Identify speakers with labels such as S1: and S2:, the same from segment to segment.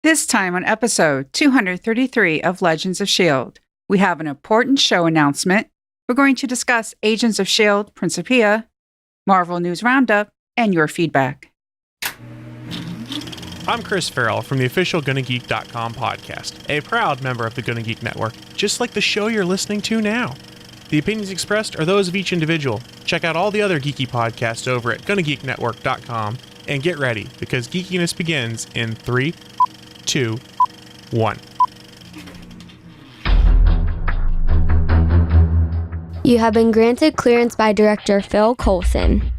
S1: This time on episode 233 of Legends of S.H.I.E.L.D., we have an important show announcement. We're going to discuss Agents of S.H.I.E.L.D, Principia, Marvel News Roundup, and your feedback.
S2: I'm Chris Farrell from the official GonnaGeek.com podcast, a proud member of the Gonna Geek Network, just like the show you're listening to now. The opinions expressed are those of each individual. Check out all the other geeky podcasts over at GonnaGeekNetwork.com and get ready, because geekiness begins in 3, 2, 1.
S3: You have been granted clearance by Director Phil Coulson.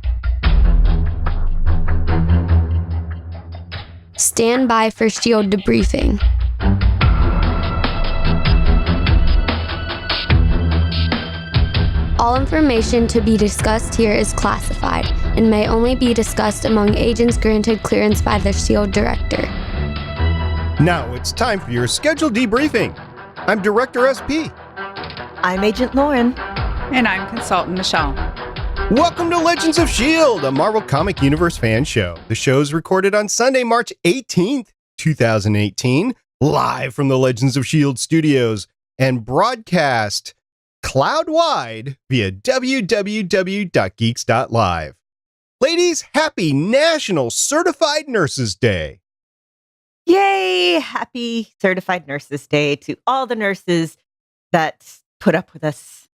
S3: Stand by for S.H.I.E.L.D. debriefing. All information to be discussed here is classified and may only be discussed among agents granted clearance by the S.H.I.E.L.D. Director.
S4: Now it's time for your scheduled debriefing. I'm Director SP.
S5: I'm Agent Lauren.
S1: And I'm Consultant Michelle.
S4: Welcome to Legends of S.H.I.E.L.D, a Marvel Comic Universe fan show. The show is recorded on Sunday, March 18th, 2018, live from the Legends of S.H.I.E.L.D. studios and broadcast cloud-wide via www.geeks.live. Ladies, happy National Certified Nurses Day.
S5: Yay! Happy Certified Nurses Day to all the nurses that put up with us.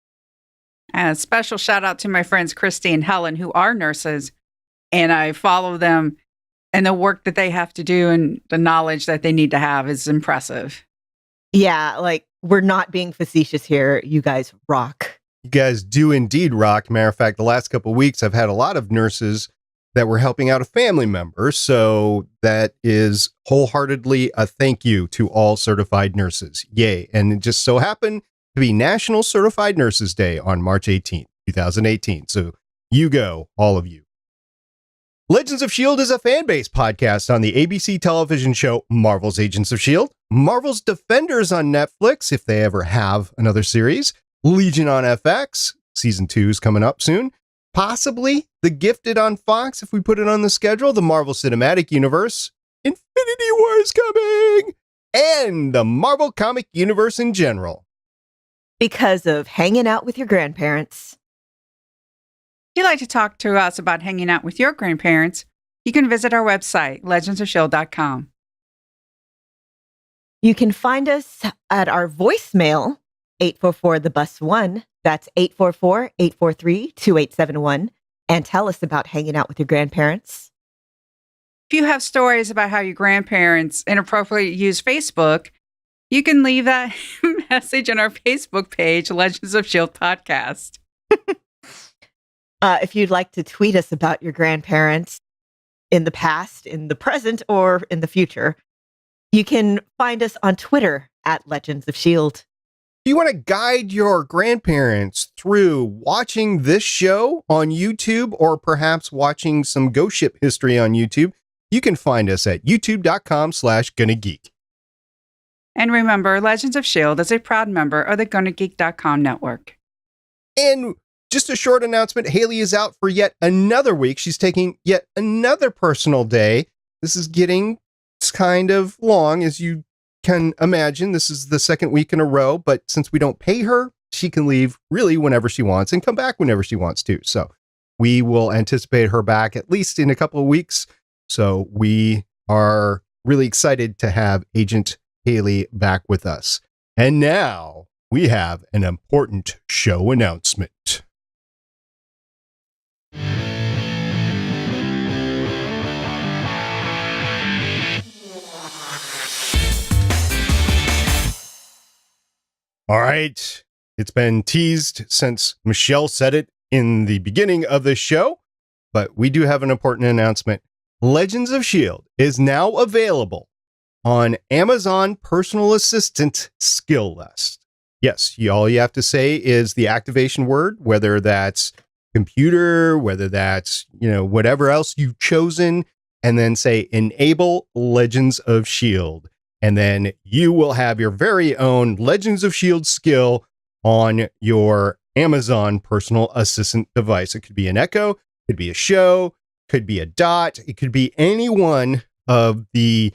S1: And a special shout out to my friends Christy and Helen, who are nurses, and I follow them, and the work that they have to do and the knowledge that they need to have is impressive.
S5: Yeah, like, we're not being facetious here. You guys rock.
S4: You guys do indeed rock. Matter of fact, the last couple of weeks, I've had a lot of nurses that were helping out a family member. So that is wholeheartedly a thank you to all certified nurses. Yay. And it just so happened to be National Certified Nurses Day on March 18th, 2018. So you go, all of you. Legends of S.H.I.E.L.D. is a fan-based podcast on the ABC television show Marvel's Agents of S.H.I.E.L.D., Marvel's Defenders on Netflix, if they ever have another series, Legion on FX, season 2 is coming up soon, possibly The Gifted on Fox, if we put it on the schedule, the Marvel Cinematic Universe, Infinity War is coming, and the Marvel Comic Universe in general.
S5: Because of hanging out with your grandparents.
S1: If you'd like to talk to us about hanging out with your grandparents, you can visit our website, legendsofshield.com.
S5: You can find us at our voicemail, 844-THE-BUS-1. That's 844-843-2871. And tell us about hanging out with your grandparents.
S1: If you have stories about how your grandparents inappropriately use Facebook, you can leave that message on our Facebook page, Legends of S.H.I.E.L.D. Podcast.
S5: If you'd like to tweet us about your grandparents in the past, in the present, or in the future, you can find us on Twitter at Legends of S.H.I.E.L.D.
S4: If you want to guide your grandparents through watching this show on YouTube or perhaps watching some Ghost Ship history on YouTube, you can find us at youtube.com/GonnaGeek.
S1: And remember, Legends of S.H.I.E.L.D. is a proud member of the GonnaGeek.com network.
S4: And just a short announcement, Haley is out for yet another week. She's taking yet another personal day. This is getting kind of long, as you can imagine. This is the second week in a row, but since we don't pay her, she can leave really whenever she wants and come back whenever she wants to. So we will anticipate her back at least in a couple of weeks. So we are really excited to have Agent Haley back with us. And now we have an important show announcement. All right. It's been teased since Michelle said it in the beginning of the show, but we do have an important announcement. Legends of S.H.I.E.L.D. is now available on Amazon Personal Assistant Skill List. Yes, all you have to say is the activation word, whether that's computer, whether that's, whatever else you've chosen, and then say enable Legends of S.H.I.E.L.D. And then you will have your very own Legends of S.H.I.E.L.D. skill on your Amazon personal assistant device. It could be an Echo, could be a Show, could be a Dot. It could be any one of the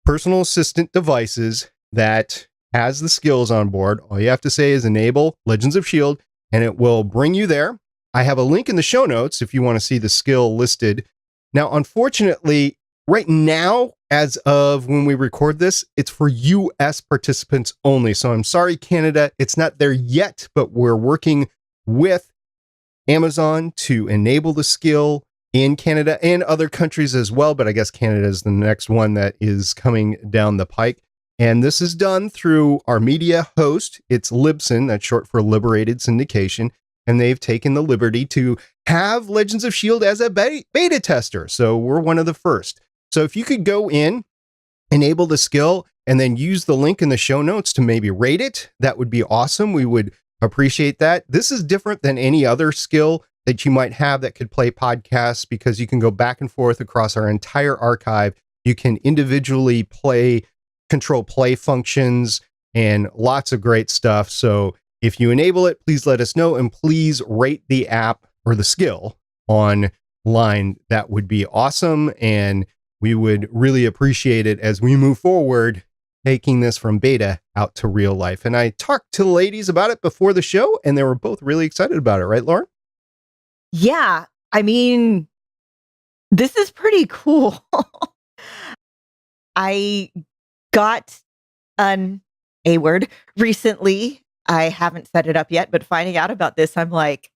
S4: personal assistant devices that has the skills on board. All you have to say is enable Legends of S.H.I.E.L.D. and it will bring you there. I have a link in the show notes if you want to see the skill listed. Now, unfortunately, right now, as of when we record this, it's for US participants only. So I'm sorry, Canada, it's not there yet, but we're working with Amazon to enable the skill in Canada and other countries as well. But I guess Canada is the next one that is coming down the pike. And this is done through our media host. It's Libsyn, that's short for Liberated Syndication. And they've taken the liberty to have Legends of S.H.I.E.L.D. as a beta tester. So we're one of the first. So if you could go in, enable the skill, and then use the link in the show notes to maybe rate it, that would be awesome. We would appreciate that. This is different than any other skill that you might have that could play podcasts because you can go back and forth across our entire archive. You can individually control play functions and lots of great stuff. So if you enable it, please let us know and please rate the app or the skill online. That would be awesome. And we would really appreciate it as we move forward, taking this from beta out to real life. And I talked to the ladies about it before the show and they were both really excited about it. Right, Lauren?
S5: Yeah. I mean, this is pretty cool. I got an A-word recently. I haven't set it up yet, but finding out about this, I'm like,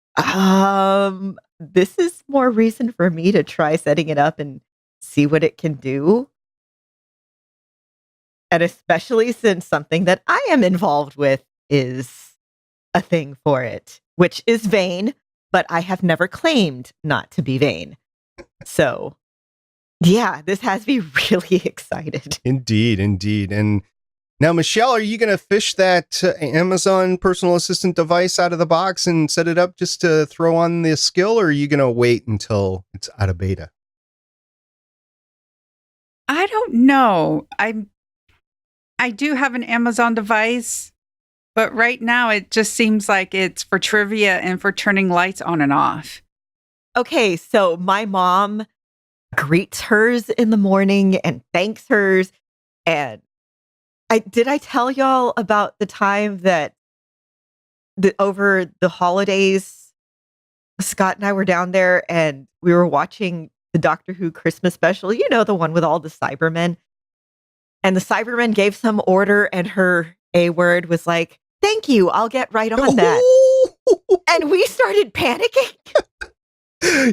S5: this is more reason for me to try setting it up and see what it can do. And especially since something that I am involved with is a thing for it, which is vain, but I have never claimed not to be vain. So yeah, this has me really excited.
S4: Indeed, indeed. And now, Michelle, are you going to fish that Amazon personal assistant device out of the box and set it up just to throw on the skill, or are you going to wait until it's out of beta?
S1: I don't know. I do have an Amazon device, but right now it just seems like it's for trivia and for turning lights on and off.
S5: Okay, so my mom greets hers in the morning and thanks hers. And did I tell y'all about the time that over the holidays, Scott and I were down there and we were watching the Doctor Who Christmas special, you know, the one with all the Cybermen. And the Cybermen gave some order and her A-word was like, "Thank you, I'll get right on that." And we started panicking.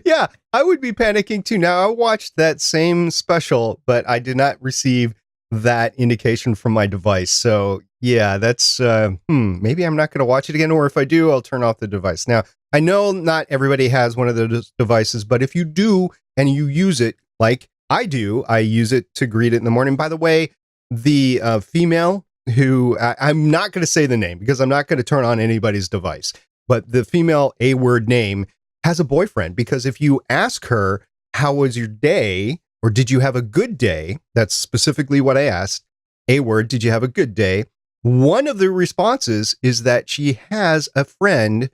S4: Yeah, I would be panicking too. Now, I watched that same special, but I did not receive that indication from my device. So yeah, that's, maybe I'm not going to watch it again, or if I do, I'll turn off the device. Now, I know not everybody has one of those devices, but if you do and you use it like I do, I use it to greet it in the morning. By the way, the female who, I'm not going to say the name because I'm not going to turn on anybody's device, but the female A-word name has a boyfriend, because if you ask her, how was your day? Or did you have a good day? That's specifically what I asked. A-word, did you have a good day? One of the responses is that she has a friend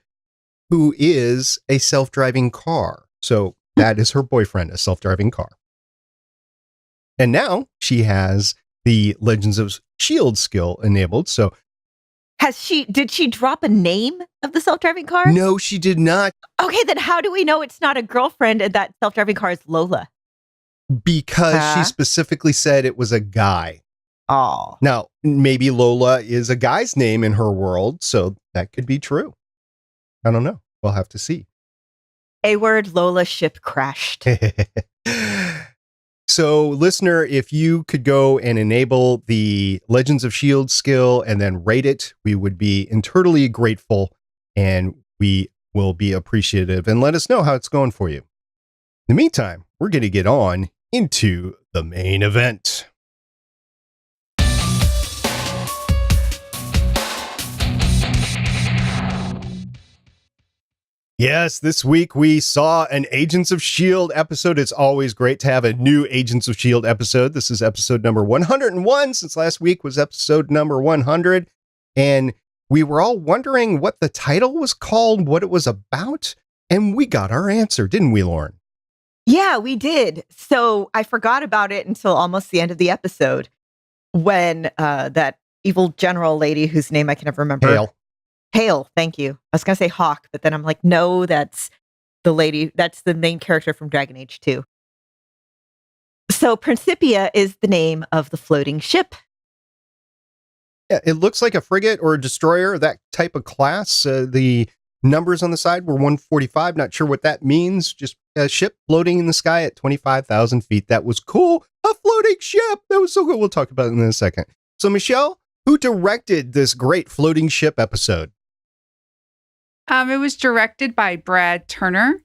S4: who is a self-driving car. So that is her boyfriend, a self-driving car. And now she has the Legends of S.H.I.E.L.D. skill enabled. So
S5: Did she drop a name of the self-driving car?
S4: no, she did not.
S5: Okay, then how do we know it's not a girlfriend and that self-driving car is Lola?
S4: Because she specifically said it was a guy.
S5: Oh.
S4: Now, maybe Lola is a guy's name in her world, so that could be true. I don't know. We'll have to see.
S5: A-word, Lola ship crashed.
S4: So, listener, if you could go and enable the Legends of S.H.I.E.L.D. skill and then rate it, we would be eternally grateful and we will be appreciative, and let us know how it's going for you. In the meantime, we're going to get on into the main event. Yes, this week we saw an Agents of S.H.I.E.L.D. episode. It's always great to have a new Agents of S.H.I.E.L.D. episode. This is episode number 101, since last week was episode number 100. And we were all wondering what the title was called, what it was about. And we got our answer, didn't we, Lauren?
S5: Yeah, we did. So I forgot about it until almost the end of the episode. when that evil general lady whose name I can never remember. Hale, thank you. I was going to say Hawk, but then I'm like, no, that's the lady. That's the main character from Dragon Age 2. So Principia is the name of the floating ship.
S4: Yeah, it looks like a frigate or a destroyer, that type of class. The numbers on the side were 145. Not sure what that means. Just a ship floating in the sky at 25,000 feet. That was cool. A floating ship. That was so cool. We'll talk about it in a second. So, Michelle, who directed this great floating ship episode?
S1: It was directed by Brad Turner.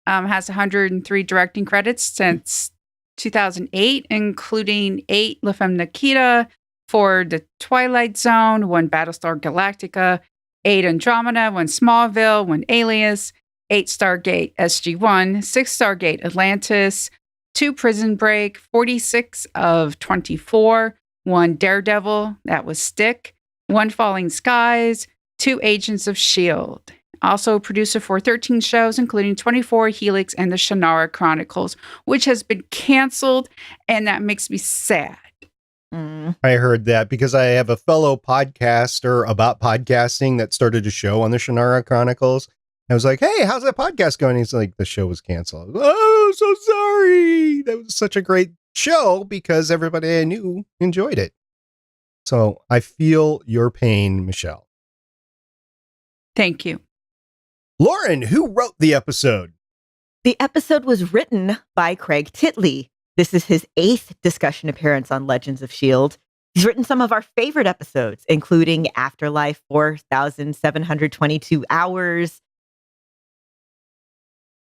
S1: Has 103 directing credits since 2008, including 8 La Femme Nikita, 4 The Twilight Zone, 1 Battlestar Galactica, 8 Andromeda, 1 Smallville, 1 Alias, 8 Stargate SG-1, 6 Stargate Atlantis, 2 Prison Break, 46 of 24, 1 Daredevil, that was Stick, 1 Falling Skies, 2 Agents of S.H.I.E.L.D. Also a producer for 13 shows, including 24 Helix and the Shannara Chronicles, which has been canceled, and that makes me sad.
S4: I heard that because I have a fellow podcaster about podcasting that started a show on the Shannara Chronicles. I was like, hey, how's that podcast going? He's like, the show was canceled. Oh, so sorry. That was such a great show because everybody I knew enjoyed it. So I feel your pain, Michelle.
S1: Thank you.
S4: Lauren, who wrote the episode?
S5: The episode was written by Craig Titley. This is his 8th discussion appearance on Legends of S.H.I.E.L.D. He's written some of our favorite episodes, including Afterlife 4,722 Hours.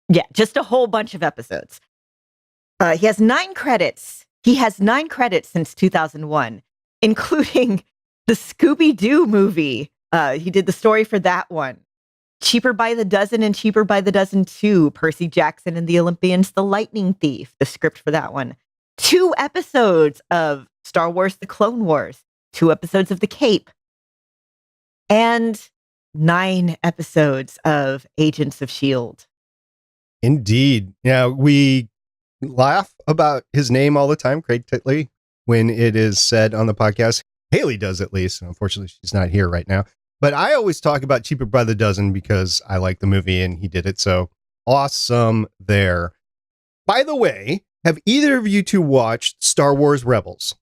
S5: Yeah, just a whole bunch of episodes. He has 9 credits. He has 9 credits since 2001, including the Scooby-Doo movie. He did the story for that one. Cheaper by the Dozen and Cheaper by the Dozen 2, Percy Jackson and the Olympians, The Lightning Thief, the script for that one. 2 episodes of Star Wars The Clone Wars, 2 episodes of The Cape, and 9 episodes of Agents of S.H.I.E.L.D.
S4: Indeed. Now, we laugh about his name all the time, Craig Titley, when it is said on the podcast. Haley does, at least. Unfortunately, she's not here right now. But I always talk about Cheaper by the Dozen because I like the movie and he did it. So awesome there. By the way, have either of you two watched Star Wars Rebels?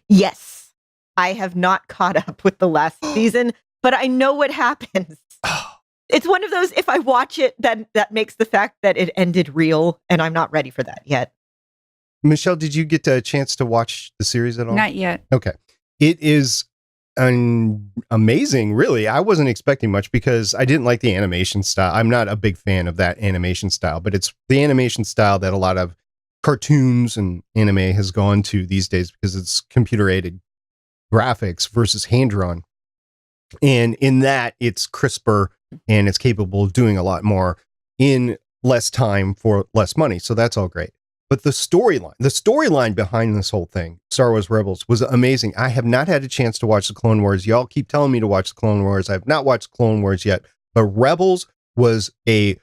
S5: Yes. I have not caught up with the last season, but I know what happens. It's one of those, if I watch it, then that makes the fact that it ended real, and I'm not ready for that yet.
S4: Michelle, did you get a chance to watch the series at all?
S1: Not yet.
S4: Okay. It is amazing, really. I wasn't expecting much because I didn't like the animation style. I'm not a big fan of that animation style, but it's the animation style that a lot of cartoons and anime has gone to these days because it's computer-aided graphics versus hand-drawn. And in that, it's crisper and it's capable of doing a lot more in less time for less money. So that's all great. But the storyline behind this whole thing, Star Wars Rebels, was amazing. I have not had a chance to watch the Clone Wars. Y'all keep telling me to watch the Clone Wars. I have not watched Clone Wars yet, but Rebels was a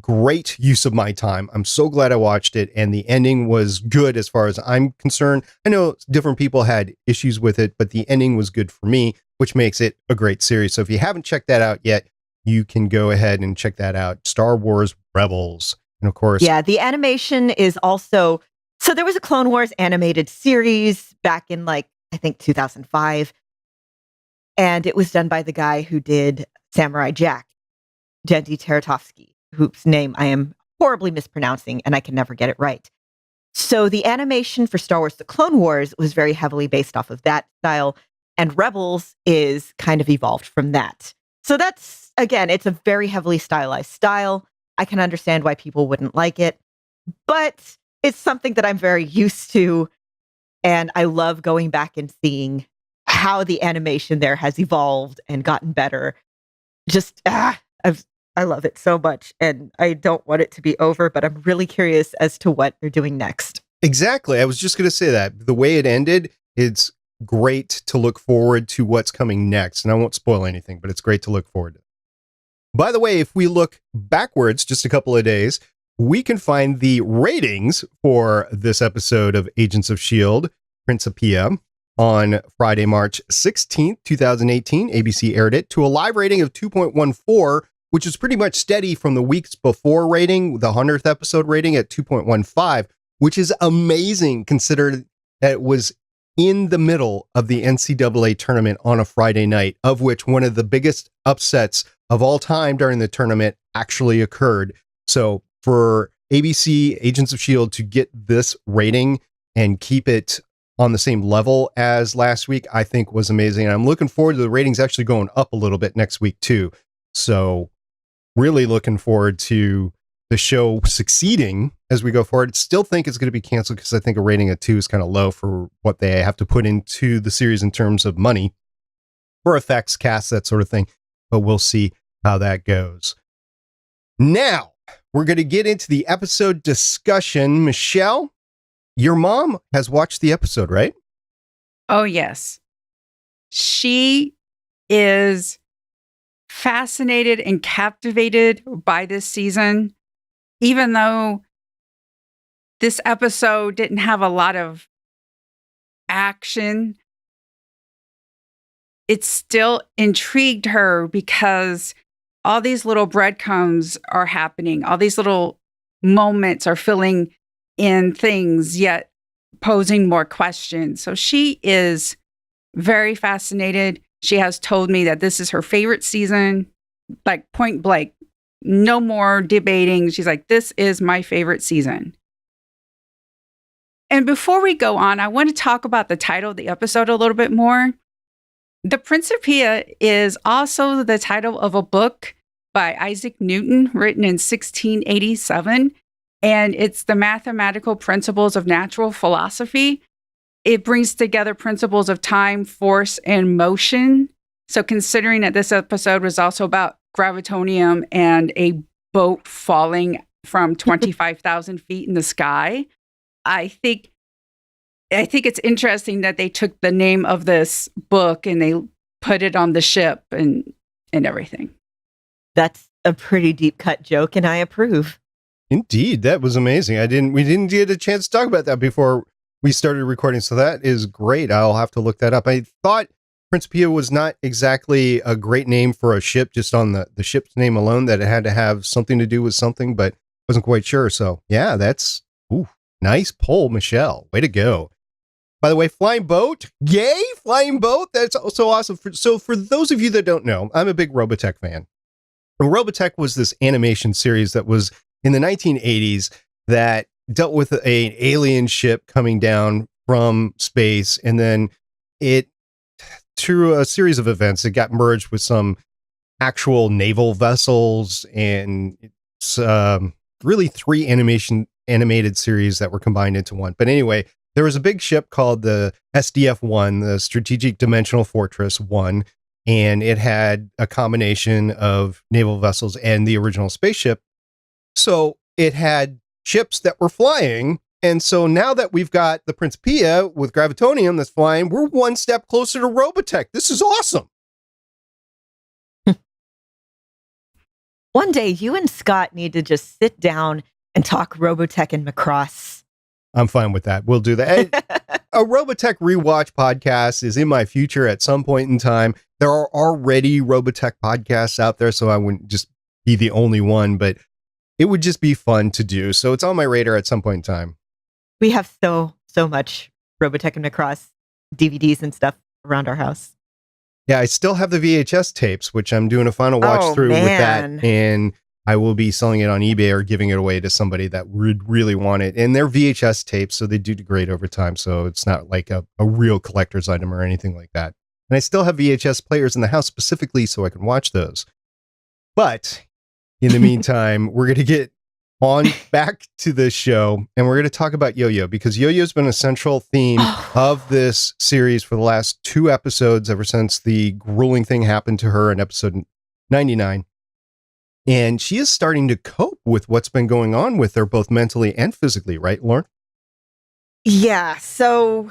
S4: great use of my time. I'm so glad I watched it, and the ending was good as far as I'm concerned. I know different people had issues with it, but the ending was good for me, which makes it a great series. So if you haven't checked that out yet, you can go ahead and check that out. Star Wars Rebels. And of course,
S5: yeah, the animation is also, so there was a Clone Wars animated series back in I think 2005. And it was done by the guy who did Samurai Jack, Genndy Tartakovsky, whose name I am horribly mispronouncing and I can never get it right. So the animation for Star Wars The Clone Wars was very heavily based off of that style. And Rebels is kind of evolved from that. So that's, again, it's a very heavily stylized style. I can understand why people wouldn't like it, but it's something that I'm very used to. And I love going back and seeing how the animation there has evolved and gotten better. Just, I love it so much. And I don't want it to be over, but I'm really curious as to what they're doing next.
S4: Exactly. I was just going to say that. The way it ended, it's great to look forward to what's coming next. And I won't spoil anything, but it's great to look forward to. By the way, if we look backwards just a couple of days, we can find the ratings for this episode of Agents of S.H.I.E.L.D. Principia. on Friday, March 16th, 2018. ABC aired it to a live rating of 2.14, which is pretty much steady from the weeks before rating, the 100th episode rating at 2.15, which is amazing considering that it was in the middle of the NCAA tournament on a Friday night, of which one of the biggest upsets of all time during the tournament actually occurred. So for ABC Agents of S.H.I.E.L.D. to get this rating and keep it on the same level as last week, I think was amazing. And I'm looking forward to the ratings actually going up a little bit next week too. So really looking forward to the show succeeding as we go forward. Still think it's going to be canceled because I think a rating of 2 is kind of low for what they have to put into the series in terms of money for effects, cast, that sort of thing. But we'll see how that goes. Now, we're going to get into the episode discussion. Michelle, your mom has watched the episode, right?
S1: Oh, yes. She is fascinated and captivated by this season, even though this episode didn't have a lot of action. It still intrigued her because all these little breadcrumbs are happening. All these little moments are filling in things, yet posing more questions. So she is very fascinated. She has told me that this is her favorite season, like point blank. No more debating. She's like, this is my favorite season. And before we go on, I want to talk about the title of the episode a little bit more. The Principia is also the title of a book by Isaac Newton, written in 1687. And it's the mathematical principles of natural philosophy. It brings together principles of time, force, and motion. So considering that this episode was also about gravitonium and a boat falling from 25,000 feet in the sky, I think it's interesting that they took the name of this book and they put it on the ship and everything.
S5: That's a pretty deep cut joke, and I approve.
S4: Indeed, that was amazing. We didn't get a chance to talk about that before we started recording, so that is great. I'll have to look that up. I thought Principia was not exactly a great name for a ship, just on the ship's name alone, that it had to have something to do with something, but wasn't quite sure. So yeah, that's nice poll, Michelle. Way to go. By the way, flying boat. Yay, flying boat. That's so awesome. So for those of you that don't know, I'm a big Robotech fan. And Robotech was this animation series that was in the 1980s that dealt with an alien ship coming down from space. And then through a series of events, it got merged with some actual naval vessels, and it's really 3 animated series that were combined into one. But anyway, there was a big ship called the SDF-1, the Strategic Dimensional Fortress 1, and it had a combination of naval vessels and the original spaceship. So it had ships that were flying. And so now that we've got the Principia with gravitonium that's flying, we're one step closer to Robotech. This is awesome.
S5: One day, you and Scott need to just sit down and talk Robotech and Macross.
S4: I'm fine with that. We'll do that. A Robotech rewatch podcast is in my future at some point in time. There are already Robotech podcasts out there, so I wouldn't just be the only one, but it would just be fun to do. So it's on my radar at some point in time.
S5: We have so much Robotech and Macross DVDs and stuff around our house.
S4: Yeah, I still have the VHS tapes, which I'm doing a final watch through with that. And I will be selling it on eBay or giving it away to somebody that would really want it. And they're VHS tapes, so they do degrade over time. So it's not like a real collector's item or anything like that. And I still have VHS players in the house specifically so I can watch those. But in the meantime, we're going to get on back to the show, and we're going to talk about Yo-Yo, because Yo-Yo's been a central theme of this series for the last 2 episodes, ever since the grueling thing happened to her in episode 99. And she is starting to cope with what's been going on with her, both mentally and physically, right, Lauren?
S5: Yeah, so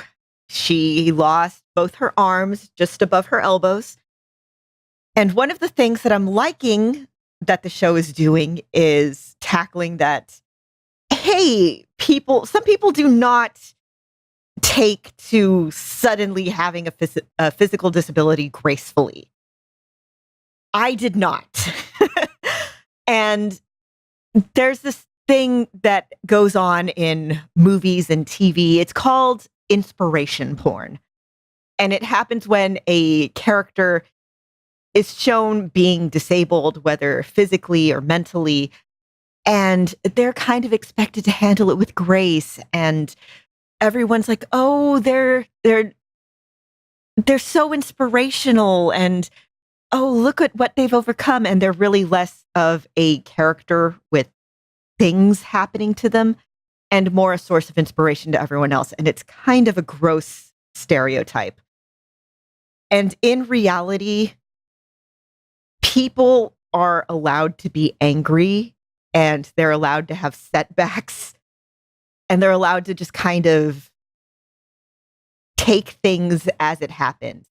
S5: she lost both her arms just above her elbows. And one of the things that I'm liking that the show is doing is tackling that, hey, some people do not take to suddenly having a physical disability gracefully. I did not. And there's this thing that goes on in movies and TV. It's called inspiration porn. And it happens when a character is shown being disabled, whether physically or mentally, and they're kind of expected to handle it with grace. And everyone's like, oh, they're so inspirational, and oh, look at what they've overcome. And they're really less of a character with things happening to them and more a source of inspiration to everyone else. And it's kind of a gross stereotype. And in reality, people are allowed to be angry, and they're allowed to have setbacks, and they're allowed to just kind of take things as it happens.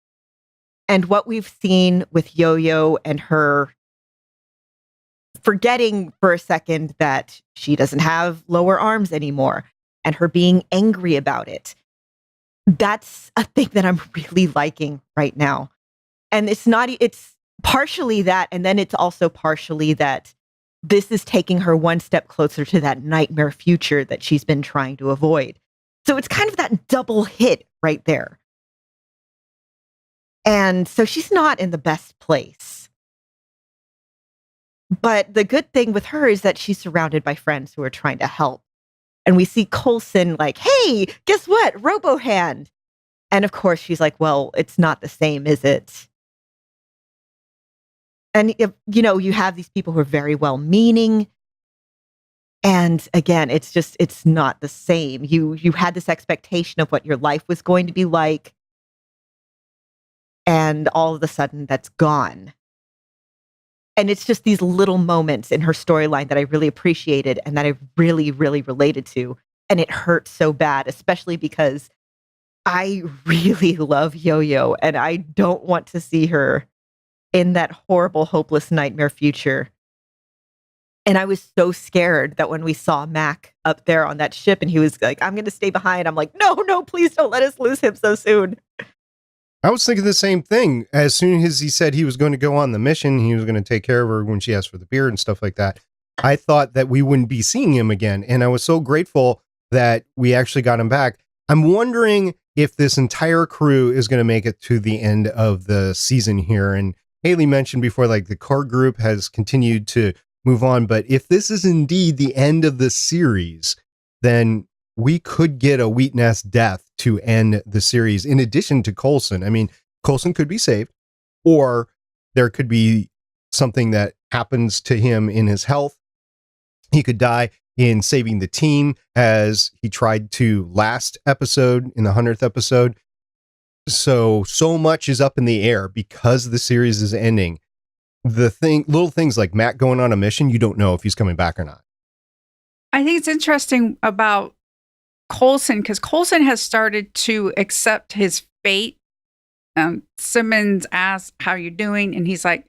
S5: And what we've seen with Yo-Yo and her forgetting for a second that she doesn't have lower arms anymore, and her being angry about it, that's a thing that I'm really liking right now. And it's partially that, and then it's also partially that this is taking her one step closer to that nightmare future that she's been trying to avoid. So it's kind of that double hit right there. And so she's not in the best place. But the good thing with her is that she's surrounded by friends who are trying to help. And we see Coulson like, hey, guess what? RoboHand. And of course, she's like, well, it's not the same, is it? And, you have these people who are very well-meaning. And again, it's not the same. You had this expectation of what your life was going to be like. And all of a sudden, that's gone. And it's just these little moments in her storyline that I really appreciated and that I really, really related to. And it hurt so bad, especially because I really love Yo-Yo, and I don't want to see her in that horrible, hopeless nightmare future. And I was so scared that when we saw Mac up there on that ship and he was like, I'm going to stay behind. I'm like, no, please don't let us lose him so soon.
S4: I was thinking the same thing. As soon as he said he was going to go on the mission, he was going to take care of her when she asked for the beer and stuff like that. I thought that we wouldn't be seeing him again. And I was so grateful that we actually got him back. I'm wondering if this entire crew is going to make it to the end of the season here. And Haley mentioned before, like, the core group has continued to move on. But if this is indeed the end of the series, then we could get a Wheatnest death to end the series in addition to Coulson. I mean, Coulson could be saved, or there could be something that happens to him in his health. He could die in saving the team, as he tried to last episode, in the 100th episode. So much is up in the air because the series is ending. Little things like Matt going on a mission, you don't know if he's coming back or not.
S1: I think it's interesting about Coulson, because Coulson has started to accept his fate. Simmons asks, how you doing? And he's like,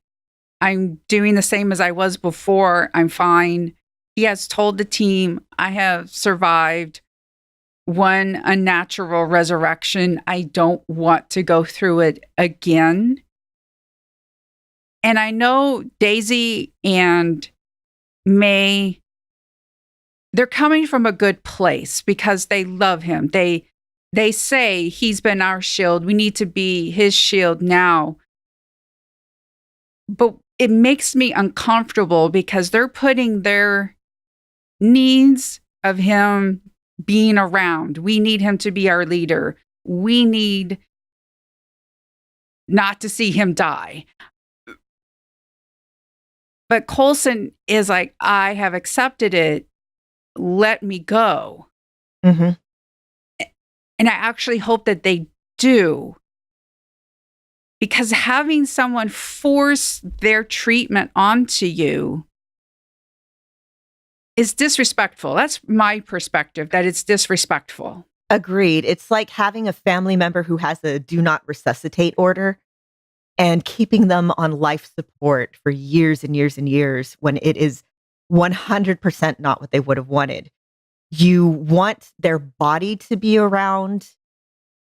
S1: I'm doing the same as I was before. I'm fine. He has told the team, I have survived one unnatural resurrection. I don't want to go through it again. And I know Daisy and May, they're coming from a good place because they love him. They say he's been our shield. We need to be his shield now. But it makes me uncomfortable because they're putting their needs of him being around. We need him to be our leader. We need not to see him die. But Coulson is like, I have accepted it. Let me go.
S5: Mm-hmm.
S1: And I actually hope that they do. Because having someone force their treatment onto you is disrespectful. That's my perspective, that it's disrespectful.
S5: Agreed. It's like having a family member who has a do not resuscitate order and keeping them on life support for years and years and years when it is 100% not what they would have wanted. You want their body to be around,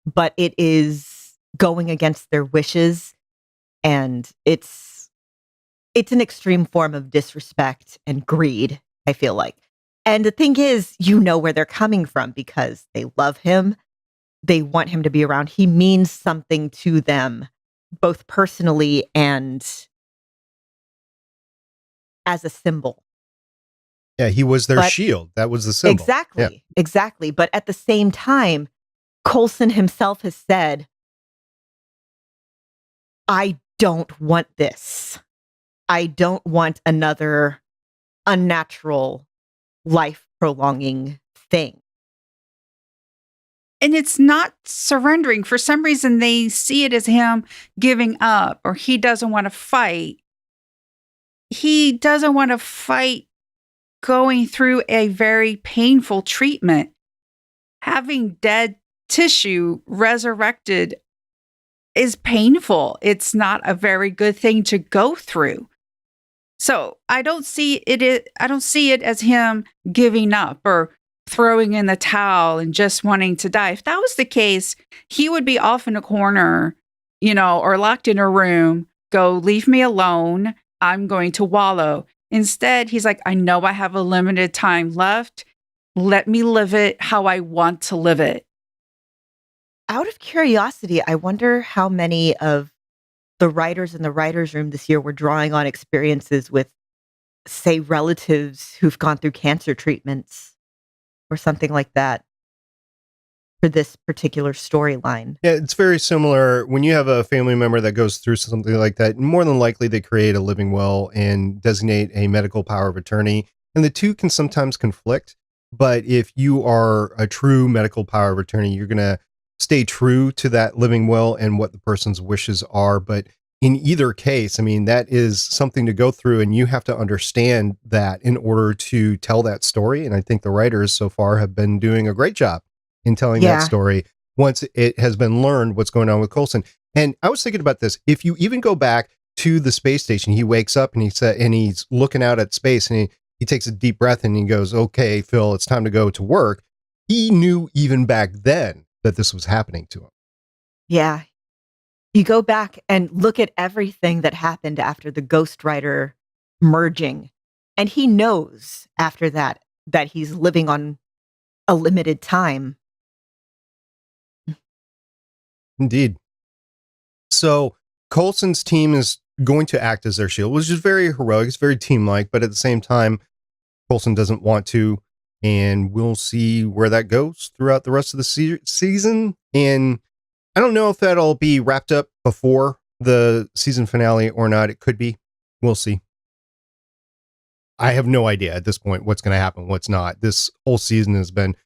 S5: but it is going against their wishes, and it's an extreme form of disrespect and greed, I feel like. And the thing is, you know where they're coming from because they love him. They want him to be around. He means something to them, both personally and as a symbol.
S4: Yeah, he was their
S5: But
S4: shield. That was the symbol.
S5: exactly,
S4: Yeah.
S5: exactly. But at the same time, Coulson himself has said, I don't want this. I don't want another unnatural, life prolonging thing.
S1: And it's not surrendering. For some reason, they see it as him giving up, or he doesn't want to fight. He doesn't want to fight going through a very painful treatment. Having dead tissue resurrected is painful. It's not a very good thing to go through. So I don't see it as him giving up or throwing in the towel and just wanting to die. If that was the case, he would be off in a corner, or locked in a room, go, leave me alone. I'm going to wallow. Instead, he's like, I know I have a limited time left. Let me live it how I want to live it.
S5: Out of curiosity, I wonder how many of the writers in the writer's room this year were drawing on experiences with, say, relatives who've gone through cancer treatments or something like that for this particular storyline.
S4: Yeah, it's very similar. When you have a family member that goes through something like that, more than likely they create a living will and designate a medical power of attorney. And the two can sometimes conflict. But if you are a true medical power of attorney, you're going to stay true to that living will and what the person's wishes are. But in either case, I mean, that is something to go through, and you have to understand that in order to tell that story. And I think the writers so far have been doing a great job in telling that story once it has been learned what's going on with Coulson. And I was thinking about this. If you even go back to the space station, he wakes up and he's looking out at space, and he takes a deep breath and he goes, okay, Phil, it's time to go to work. He knew even back then that this was happening to him.
S5: Yeah. You go back and look at everything that happened after the ghostwriter merging, and he knows after that he's living on a limited time.
S4: Indeed. So Coulson's team is going to act as their shield, which is very heroic. It's very team-like, but at the same time, Coulson doesn't want to, and we'll see where that goes throughout the rest of the season. And I don't know if that'll be wrapped up before the season finale or not. It could be. We'll see. I have no idea at this point what's going to happen, what's not. This whole season has been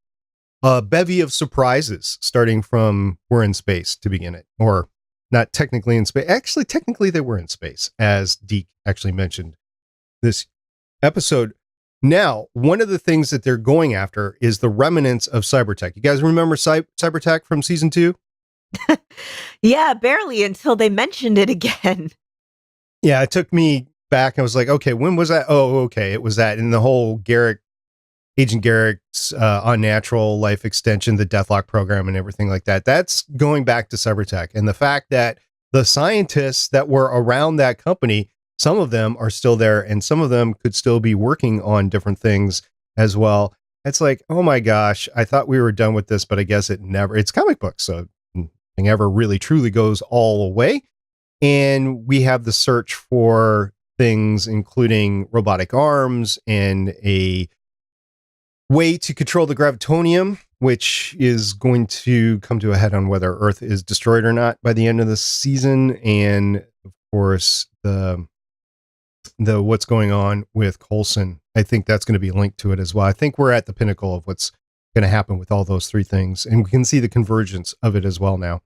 S4: a bevy of surprises, starting from we're in space to begin it, or not technically in space. Actually, technically they were in space, as Deke actually mentioned this episode. Now, one of the things that they're going after is the remnants of cybertech. You guys remember cybertech from season 2?
S5: Yeah, barely until they mentioned it again.
S4: Yeah, it took me back. I was like, okay, when was that? Oh, okay, it was that. And the whole Agent Garrick's unnatural life extension, the Deathlock program and everything like that. That's going back to cybertech. And the fact that the scientists that were around that company, some of them are still there and some of them could still be working on different things as well. It's like, oh my gosh, I thought we were done with this, but I guess it's comic books. So nothing ever really truly goes all away. And we have the search for things, including robotic arms and a way to control the gravitonium, which is going to come to a head on whether Earth is destroyed or not by the end of the season. And of course, the what's going on with Coulson, I think that's going to be linked to it as well. I think we're at the pinnacle of what's going to happen with all those three things, and we can see the convergence of it as well now.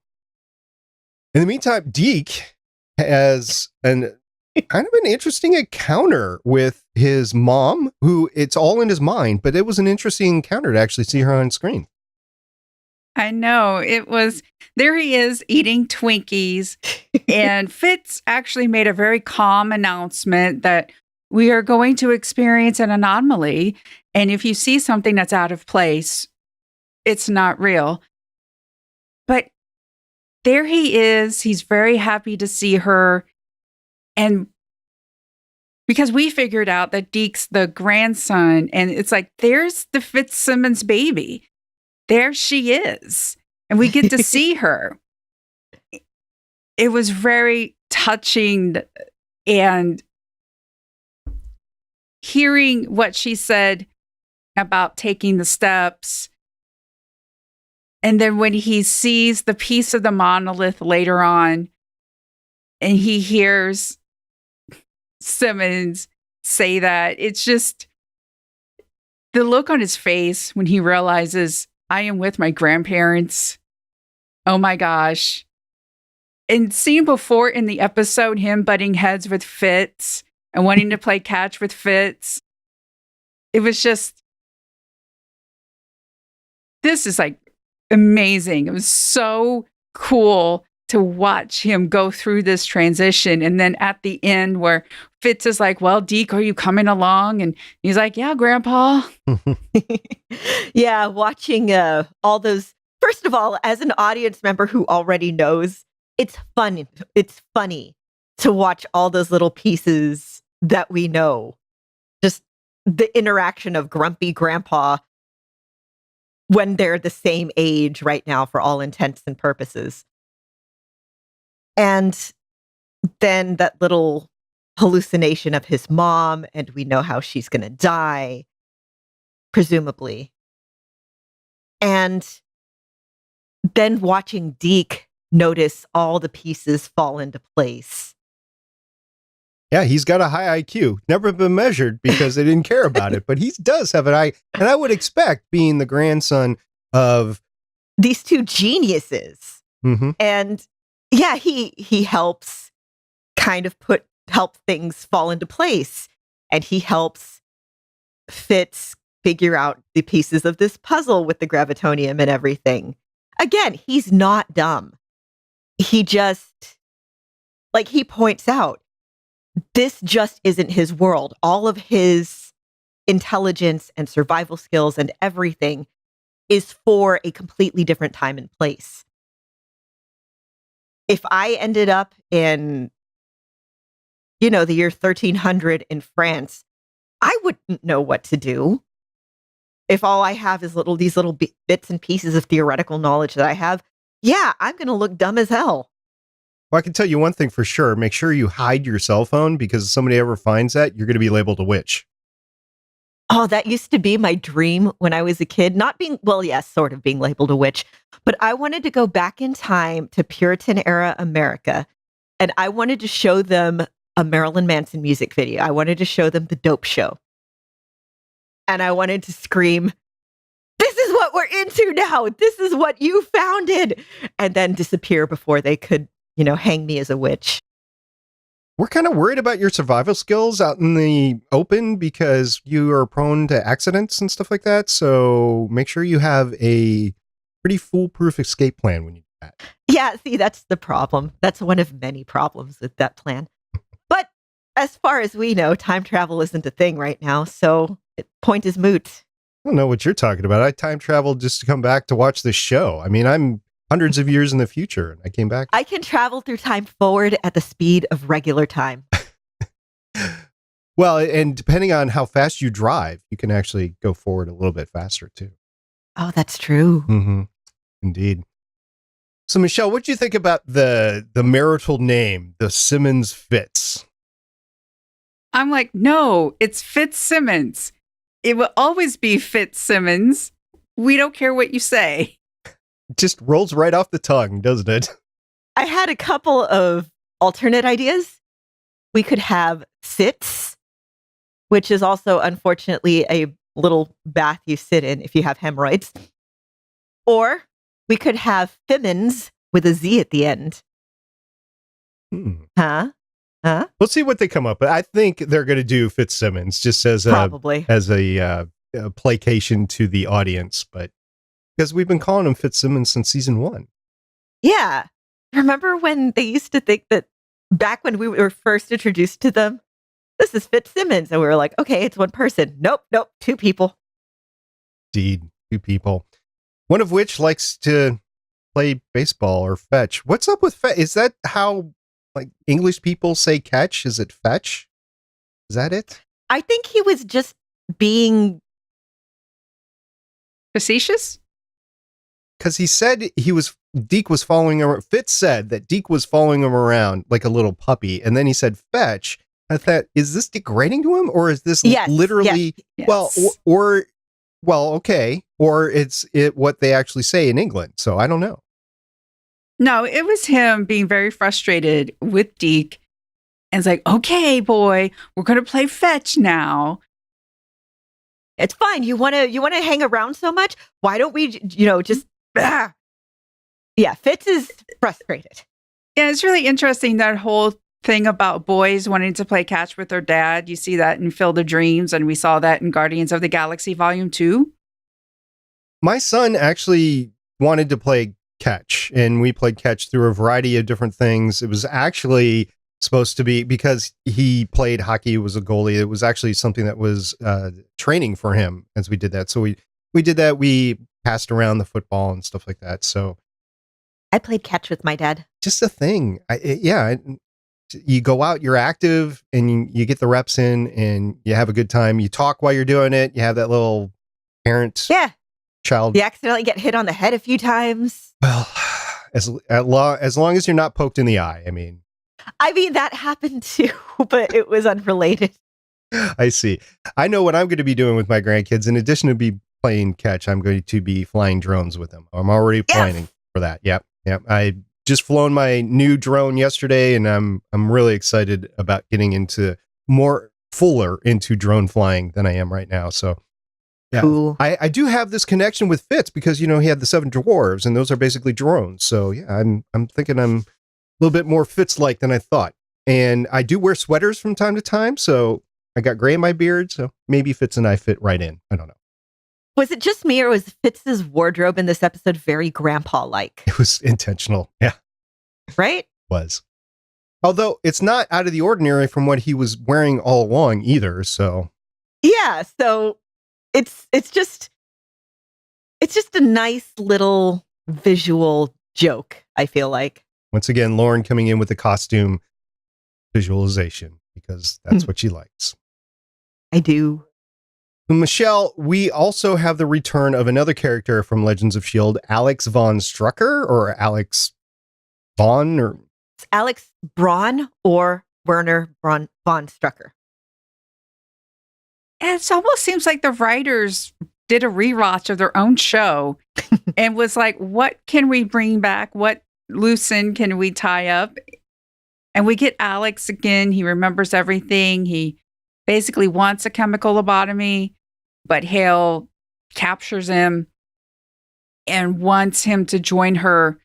S4: In the meantime, Deke has kind of an interesting encounter with his mom, who it's all in his mind, but it was an interesting encounter to actually see her on screen.
S1: I know. There he is eating Twinkies, and Fitz actually made a very calm announcement that we are going to experience an anomaly. And if you see something that's out of place, it's not real. But there he is. He's very happy to see her. And because we figured out that Deke's the grandson, and it's like, there's the Fitzsimmons baby. There she is. And we get to see her. It was very touching, and hearing what she said about taking the steps. And then when he sees the piece of the monolith later on, and he hears Simmons say that, it's just the look on his face when he realizes, I am with my grandparents. Oh my gosh. And seeing before in the episode, him butting heads with Fitz and wanting to play catch with Fitz, it was just, this is like amazing. It was so cool to watch him go through this transition. And then at the end where Fitz is like, well, Deke, are you coming along? And he's like, yeah, Grandpa.
S5: Yeah, watching all those. First of all, as an audience member who already knows, it's fun. It's funny to watch all those little pieces that we know. Just the interaction of Grumpy Grandpa when they're the same age right now for all intents and purposes. And then that little hallucination of his mom, and we know how she's going to die, presumably. And then watching Deke notice all the pieces fall into place.
S4: Yeah, he's got a high IQ. Never been measured because they didn't care about it, but he does have an eye. And I would expect, being the grandson of
S5: these two geniuses.
S4: Mm-hmm.
S5: And yeah, he helps kind of help things fall into place. And he helps Fitz figure out the pieces of this puzzle with the gravitonium and everything. Again, he's not dumb. He just, like he points out, this just isn't his world. All of his intelligence and survival skills and everything is for a completely different time and place. If I ended up in, the year 1300 in France, I wouldn't know what to do. If all I have is these little bits and pieces of theoretical knowledge that I have, yeah, I'm going to look dumb as hell.
S4: Well, I can tell you one thing for sure. Make sure you hide your cell phone, because if somebody ever finds that, you're going to be labeled a witch.
S5: Oh, that used to be my dream when I was a kid. Not being, well, yes, sort of being labeled a witch, but I wanted to go back in time to Puritan era America, and I wanted to show them a Marilyn Manson music video. I wanted to show them the Dope Show. And I wanted to scream, this is what we're into now. This is what you founded. And then disappear before they could, hang me as a witch.
S4: We're kind of worried about your survival skills out in the open because you are prone to accidents and stuff like that. So make sure you have a pretty foolproof escape plan when you do that.
S5: Yeah, see, that's the problem. That's one of many problems with that plan. But as far as we know, time travel isn't a thing right now. So point is moot.
S4: I don't know what you're talking about. I time traveled just to come back to watch this show. I mean, I'm hundreds of years in the future, and I came back.
S5: I can travel through time forward at the speed of regular time.
S4: Well, and depending on how fast you drive, you can actually go forward a little bit faster, too.
S5: Oh, that's true.
S4: Mm-hmm. Indeed. So, Michelle, what do you think about the marital name, the Simmons Fitz?
S1: I'm like, no, it's Fitzsimmons. It will always be Fitzsimmons. We don't care what you say.
S4: It just rolls right off the tongue, doesn't it?
S5: I had a couple of alternate ideas. We could have Sitz, which is also, unfortunately, a little bath you sit in if you have hemorrhoids. Or we could have Fimmins with a Z at the end. Huh?
S4: We'll see what they come up with. I think they're going to do Fitzsimmons just as
S5: Probably.
S4: a placation to the audience, but because we've been calling him Fitzsimmons since season 1.
S5: Yeah. Remember when they used to think that back when we were first introduced to them, this is Fitzsimmons, and we were like, okay, it's one person. Nope, 2 people.
S4: Indeed, 2 people. One of which likes to play baseball or fetch. What's up with fetch? Is that how like English people say catch? Is it fetch? Is that it?
S5: I think he was just being
S1: Facetious?
S4: Because he said Deke was following him. Fitz said that Deke was following him around like a little puppy, and then he said fetch. I thought, is this degrading to him, or is this literally
S1: yes.
S4: well, okay, or it's what they actually say in England? So I don't know.
S1: No, it was him being very frustrated with Deke. And it's like, okay, boy, we're going to play fetch now.
S5: It's fine. You want to hang around so much? Why don't we, just Yeah, Fitz is frustrated.
S1: Yeah, it's really interesting, that whole thing about boys wanting to play catch with their dad. You see that in Field of Dreams, and we saw that in Guardians of the Galaxy Volume 2.
S4: My son actually wanted to play catch, and we played catch through a variety of different things. It was actually supposed to be, because he played hockey, was a goalie. It was actually something that was training for him as we did that. So we did that. We passed around the football and stuff like that. So
S5: I played catch with my dad.
S4: just a thing. You go out, you're active, and you get the reps in, and you have a good time. You talk while you're doing it. You have that little parent child.
S5: You accidentally get hit on the head a few times.
S4: Well, as long as you're not poked in the eye. I mean,
S5: that happened too, but it was unrelated.
S4: I see. I know what I'm going to be doing with my grandkids. In addition to be playing catch, I'm going to be flying drones with them. I'm already planning for that. Yep. I just flown my new drone yesterday, and I'm really excited about getting into fuller into drone flying than I am right now. So yeah,
S5: cool.
S4: I do have this connection with Fitz because, he had the 7 dwarves, and those are basically drones. So yeah, I'm thinking I'm a little bit more Fitz-like than I thought. And I do wear sweaters from time to time. So I got gray in my beard. So maybe Fitz and I fit right in. I don't know.
S5: Was it just me, or was Fitz's wardrobe in this episode very grandpa-like?
S4: It was intentional. Yeah.
S5: Right?
S4: Was. Although it's not out of the ordinary from what he was wearing all along either. So
S5: yeah. So it's just a nice little visual joke, I feel like.
S4: Once again, Lauren coming in with the costume visualization, because that's what she likes.
S5: I do.
S4: Michelle, we also have the return of another character from Legends of S.H.I.E.L.D., Alex von Strucker, or Alex Vaughn, or
S5: It's Alex Braun or Werner von Strucker.
S1: And it almost seems like the writers did a rewatch of their own show and was like, what can we bring back? What loose end can we tie up? And we get Alex again. He remembers everything. He basically wants a chemical lobotomy, but Hale captures him and wants him to join her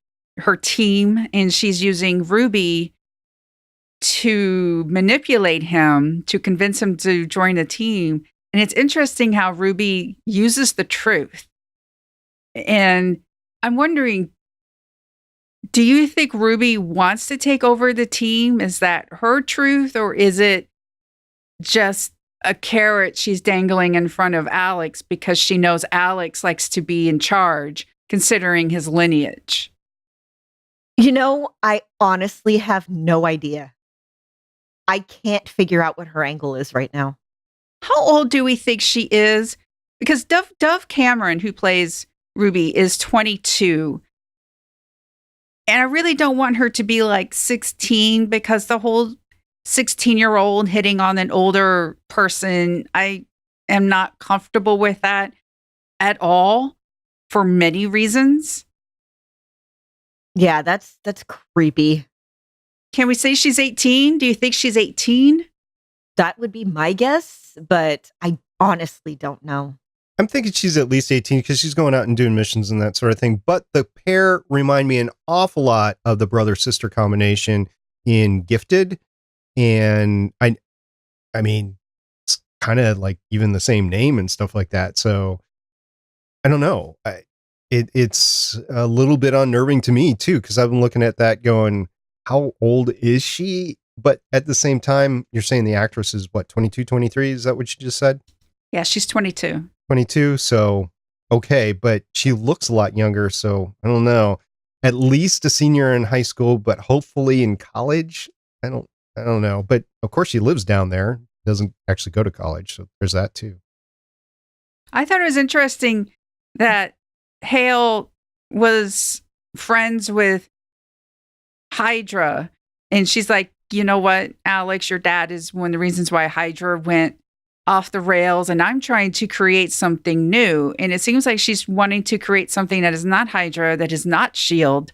S1: team. And she's using Ruby to manipulate him, to convince him to join the team. And it's interesting how Ruby uses the truth. And I'm wondering, do you think Ruby wants to take over the team? Is that her truth, or is it just a carrot she's dangling in front of Alex because she knows Alex likes to be in charge, considering his lineage?
S5: I honestly have no idea. I can't figure out what her angle is right now.
S1: How old do we think she is? Because Dove Cameron, who plays Ruby, is 22. And I really don't want her to be like 16, because the whole 16-year-old hitting on an older person, I am not comfortable with that at all, for many reasons.
S5: Yeah, that's creepy.
S1: Can we say she's 18? Do you think she's 18?
S5: That would be my guess, but I honestly don't know.
S4: I'm thinking she's at least 18 because she's going out and doing missions and that sort of thing. But the pair remind me an awful lot of the brother-sister combination in Gifted. And I mean, it's kind of like even the same name and stuff like that. So I don't know. It's a little bit unnerving to me too, because I've been looking at that going, how old is she? But at the same time, you're saying the actress is what, 22, 23? Is that what you just said?
S1: Yeah, she's 22.
S4: 22. So, okay. But she looks a lot younger. So I don't know. at least a senior in high school, but hopefully in college. I don't know. But of course she lives down there, doesn't actually go to college. So there's that too.
S1: I thought it was interesting that Hale was friends with Hydra. And she's like, you know what, Alex, your dad is one of the reasons why Hydra went off the rails. And I'm trying to create something new. And it seems like she's wanting to create something that is not Hydra, that is not S.H.I.E.L.D.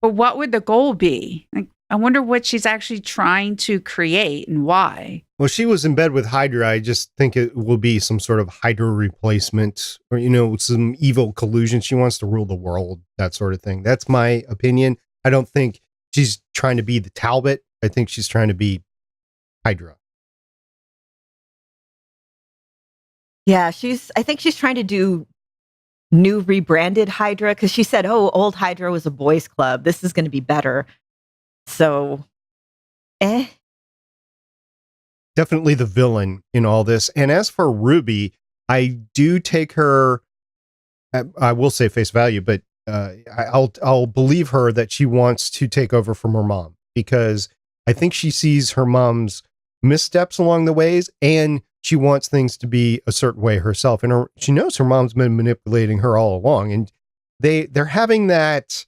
S1: But what would the goal be? Like, I wonder what she's actually trying to create and why.
S4: Well, she was in bed with Hydra. I just think it will be some sort of Hydra replacement or, some evil collusion. She wants to rule the world, that sort of thing. That's my opinion. I don't think she's trying to be the Talbot. I think she's trying to be Hydra.
S5: Yeah, I think she's trying to do new rebranded Hydra because she said, oh, old Hydra was a boys club. This is going to be better. So,
S4: Definitely the villain in all this. And as for Ruby, I do take her, I will say face value, but I'll believe her that she wants to take over from her mom, because I think she sees her mom's missteps along the ways and she wants things to be a certain way herself. And she knows her mom's been manipulating her all along. And they're having that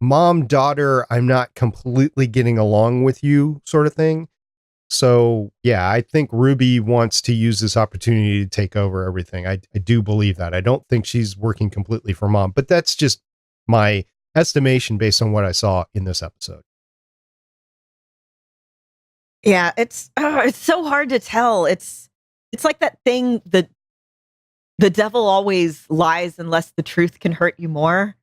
S4: mom-daughter, I'm not completely getting along with you sort of thing. So, yeah, I think Ruby wants to use this opportunity to take over everything. I do believe that. I don't think she's working completely for mom, but that's just my estimation based on what I saw in this episode.
S5: Yeah, it's so hard to tell. It's like that thing that the devil always lies unless the truth can hurt you more.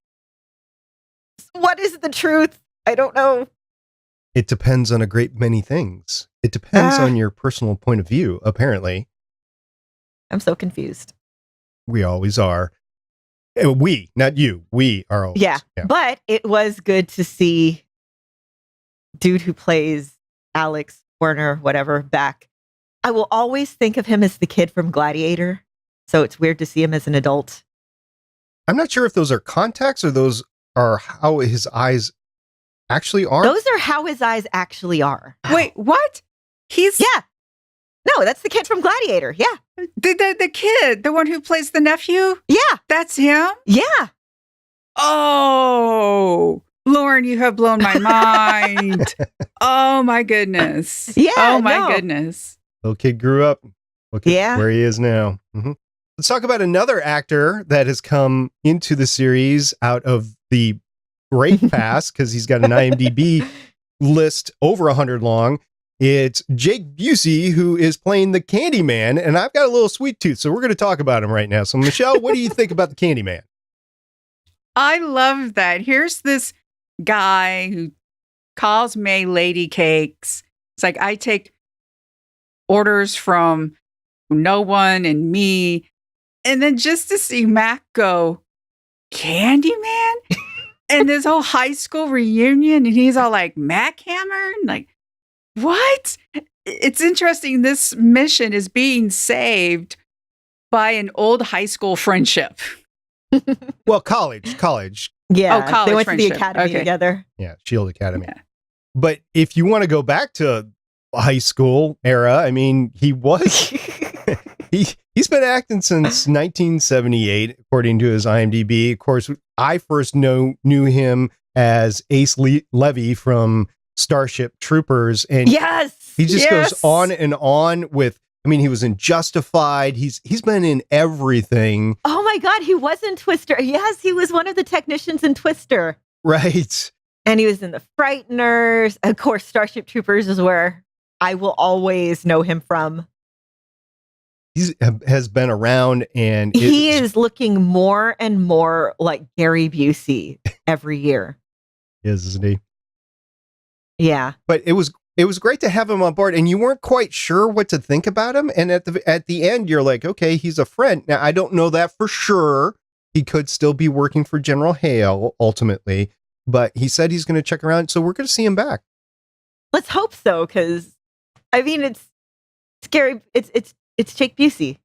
S5: What is the truth? I don't know.
S4: It depends on a great many things. It depends on your personal point of view, apparently.
S5: I'm so confused.
S4: We always are. We, not you. We are always.
S5: Yeah, but it was good to see dude who plays Alex Warner, whatever, back. I will always think of him as the kid from Gladiator, so it's weird to see him as an adult.
S4: I'm not sure if those are contacts or those are how his eyes actually are.
S5: Those are how his eyes actually are.
S1: Wait, what?
S5: Yeah. No, that's the kid from Gladiator. Yeah.
S1: The kid, the one who plays the nephew?
S5: Yeah.
S1: That's him?
S5: Yeah.
S1: Oh, Lauren, you have blown my mind. Oh, my goodness.
S5: Yeah.
S1: Oh, my goodness.
S4: Little kid grew up. Look at
S5: Yeah.
S4: where he is now. Mm-hmm. Let's talk about another actor that has come into the series out of the break pass because he's got an IMDb list over 100 long. It's Jake Busey, who is playing the Candyman, and I've got a little sweet tooth, so we're going to talk about him right now. So, Michelle, what do you think about the Candyman?
S1: I love that. Here's this guy who calls May Lady Cakes. It's like, I take orders from no one and me. And then just to see Mac go, Candyman? And this whole high school reunion, and he's all like, Mac Hammer? Like, what? It's interesting. This mission is being saved by an old high school friendship.
S4: Well, college.
S5: Yeah.
S1: Oh, college
S5: they went
S1: friendship.
S5: to the academy
S1: Okay.
S5: together.
S4: Yeah, S.H.I.E.L.D. Academy.
S1: Yeah.
S4: But if you want to go back to high school era, I mean, he was... He's been acting since 1978, according to his IMDb. Of course, I first knew him as Ace Levy from Starship Troopers, and
S5: Yes.
S4: he just goes on and on with. I mean, he was in Justified. He's been in everything.
S5: Oh my God, he was in Twister. Yes, he was one of the technicians in Twister.
S4: Right.
S5: And he was in The Frighteners. Of course, Starship Troopers is where I will always know him from.
S4: He has been around, and
S5: He is looking more and more like Gary Busey every year.
S4: isn't he?
S5: Yeah.
S4: But it was great to have him on board, and you weren't quite sure what to think about him. And at the end, you're like, okay, he's a friend. Now, I don't know that for sure. He could still be working for General Hale ultimately, but he said he's going to check around, so we're going to see him back.
S5: Let's hope so, because I mean, it's scary. It's Jake Busey.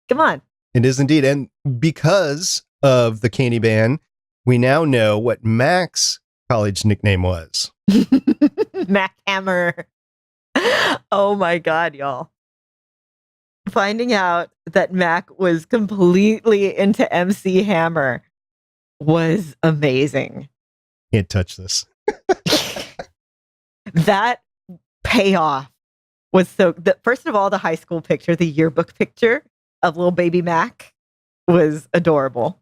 S5: Come on.
S4: It is indeed, and because of the Candy Band, we now know what Mac's college nickname was.
S5: Mac Hammer. Oh my God, y'all. Finding out that Mac was completely into MC Hammer was amazing.
S4: Can't touch this.
S5: That payoff was first of all, the high school picture, the yearbook picture of little baby Mac was adorable.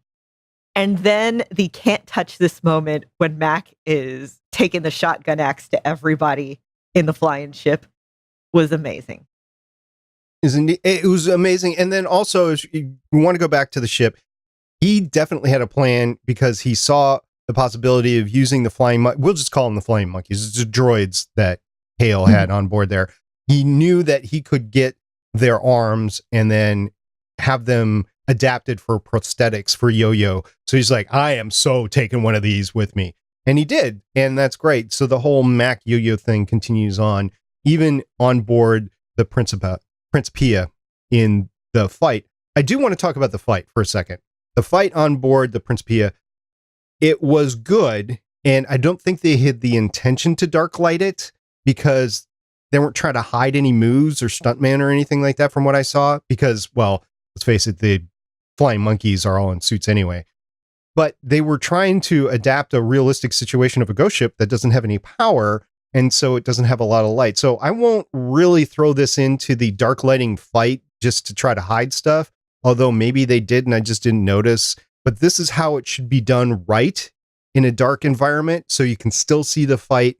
S5: And then the can't touch this moment when Mac is taking the shotgun axe to everybody in the flying ship was amazing.
S4: It was amazing. And then also, if you want to go back to the ship, he definitely had a plan because he saw the possibility of using the flying we'll just call them the flying monkeys. It's the droids that Hale had on board there. He knew that he could get their arms and then have them adapted for prosthetics for Yo-Yo. So he's like, I am so taking one of these with me. And he did. And that's great. So the whole Mac Yo-Yo thing continues on, even on board the Principia in the fight. I do want to talk about the fight for a second. The fight on board the Principia, it was good. And I don't think they had the intention to dark light it because they weren't trying to hide any moves or stuntman or anything like that from what I saw. Because, well, let's face it, the flying monkeys are all in suits anyway. But they were trying to adapt a realistic situation of a ghost ship that doesn't have any power, and so it doesn't have a lot of light. So I won't really throw this into the dark lighting fight just to try to hide stuff, although maybe they did and I just didn't notice. But this is how it should be done right in a dark environment, so you can still see the fight,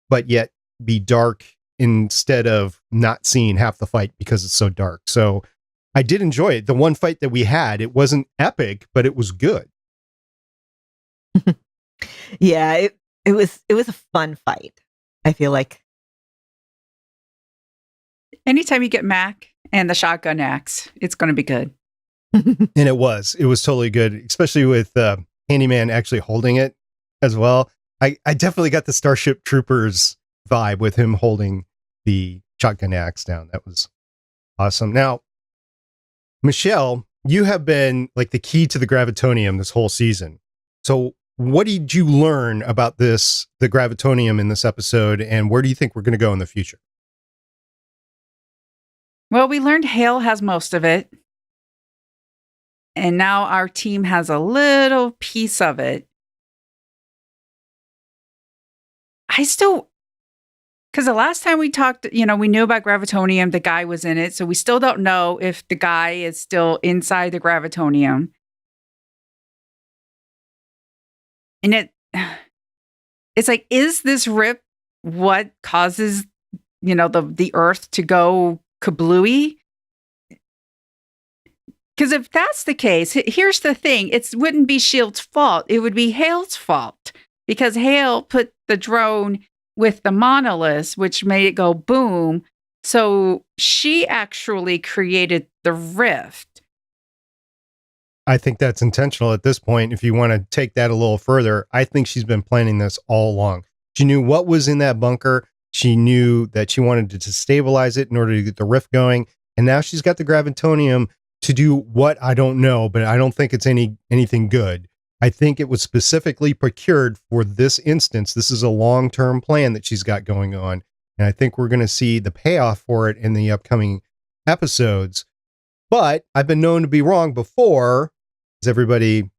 S4: but yet be dark instead of not seeing half the fight because it's so dark. So I did enjoy it. The one fight that we had, it wasn't epic, but it was good.
S5: Yeah, it was a fun fight, I feel like.
S1: Anytime you get Mac and the shotgun axe, it's going to be good.
S4: And it was totally good, especially with Handyman actually holding it as well. I definitely got the Starship Troopers vibe with him holding the shotgun axe down. That was awesome. Now, Michelle, you have been like the key to the Gravitonium this whole season. So what did you learn about the Gravitonium in this episode, and where do you think we're going to go in the future?
S1: Well, we learned Hale has most of it. And now our team has a little piece of it. Because the last time we talked, we knew about Gravitonium, the guy was in it. So we still don't know if the guy is still inside the Gravitonium. And it's like, is this rip what causes, the Earth to go kablooey? Because if that's the case, here's the thing. It wouldn't be S.H.I.E.L.D's fault. It would be Hale's fault. Because Hale put the drone with the monolith, which made it go boom. So she actually created the rift.
S4: I think that's intentional at this point. If you want to take that a little further, I think she's been planning this all along. She knew what was in that bunker. She knew that she wanted to stabilize it in order to get the rift going. And now she's got the Gravitonium to do what I don't know, but I don't think it's anything good. I think it was specifically procured for this instance. This is a long-term plan that she's got going on. And I think we're going to see the payoff for it in the upcoming episodes. But I've been known to be wrong before, as everybody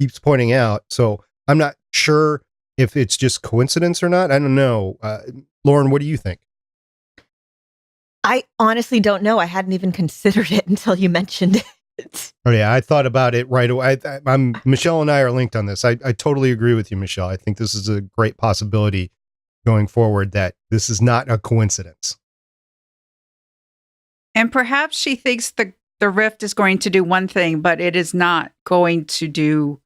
S4: keeps pointing out. So I'm not sure if it's just coincidence or not. I don't know. Lauren, what do you think?
S5: I honestly don't know. I hadn't even considered it until you mentioned it.
S4: Oh yeah, I thought about it right away. Michelle and I are linked on this. I totally agree with you, Michelle. I think this is a great possibility going forward that this is not a coincidence.
S1: And perhaps she thinks the rift is going to do one thing, but it is not going to do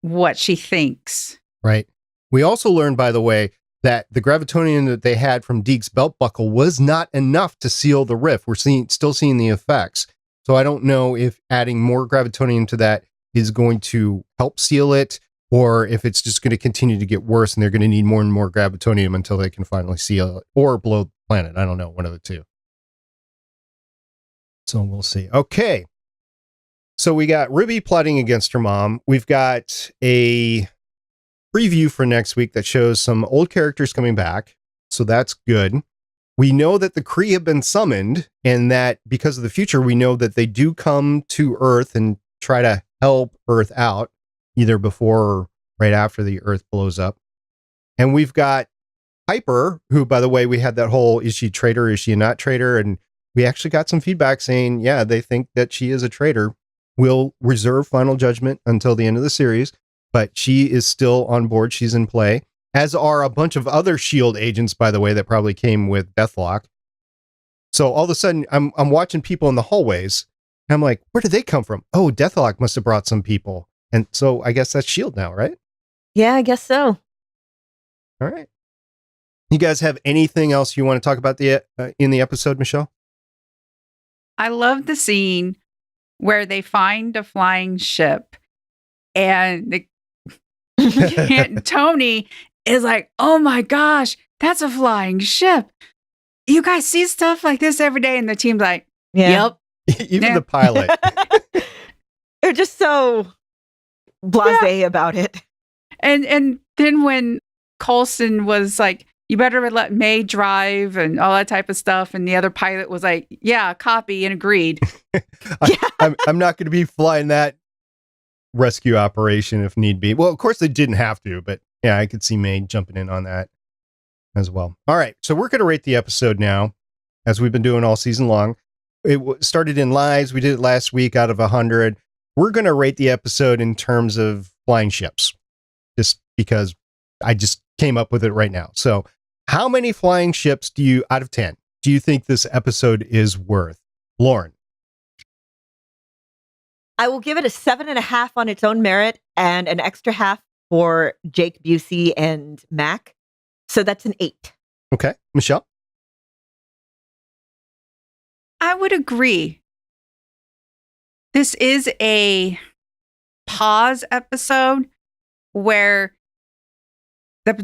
S1: what she thinks.
S4: Right. We also learned, by the way, that the Gravitonium that they had from Deke's belt buckle was not enough to seal the rift. We're still seeing the effects. So I don't know if adding more Gravitonium to that is going to help seal it, or if it's just going to continue to get worse and they're going to need more and more Gravitonium until they can finally seal it or blow the planet. I don't know, one of the two. So we'll see. Okay. So we got Ruby plotting against her mom. We've got a preview for next week that shows some old characters coming back. So that's good. We know that the Kree have been summoned, and that because of the future, we know that they do come to Earth and try to help Earth out, either before or right after the Earth blows up. And we've got Piper, who, by the way, we had that whole, is she a traitor, is she a not traitor? And we actually got some feedback saying, yeah, they think that she is a traitor. We'll reserve final judgment until the end of the series, but she is still on board. She's in play, as are a bunch of other S.H.I.E.L.D. agents, by the way, that probably came with Deathlock. So all of a sudden, I'm watching people in the hallways, and I'm like, where did they come from? Oh, Deathlock must have brought some people. And so I guess that's S.H.I.E.L.D. now, right?
S5: Yeah, I guess so.
S4: All right. You guys have anything else you want to talk about in the episode, Michelle?
S1: I love the scene where they find a flying ship and Tony is like, oh my gosh, that's a flying ship. You guys see stuff like this every day. And the team's like,
S5: Yeah.
S1: yep.
S4: Even the pilot.
S5: They're just so blasé about it.
S1: And then when Coulson was like, you better let May drive and all that type of stuff. And the other pilot was like, yeah, copy and agreed.
S4: I'm not going to be flying that rescue operation if need be. Well, of course they didn't have to, but yeah, I could see May jumping in on that as well. All right. So we're going to rate the episode now, as we've been doing all season long. It started in lives. We did it last week out of 100. We're going to rate the episode in terms of flying ships, just because I just came up with it right now. So how many flying ships out of 10, do you think this episode is worth? Lauren?
S5: I will give it a 7.5 on its own merit and an extra half for Jake Busey and Mac. So that's an 8.
S4: Okay. Michelle?
S1: I would agree. This is a pause episode where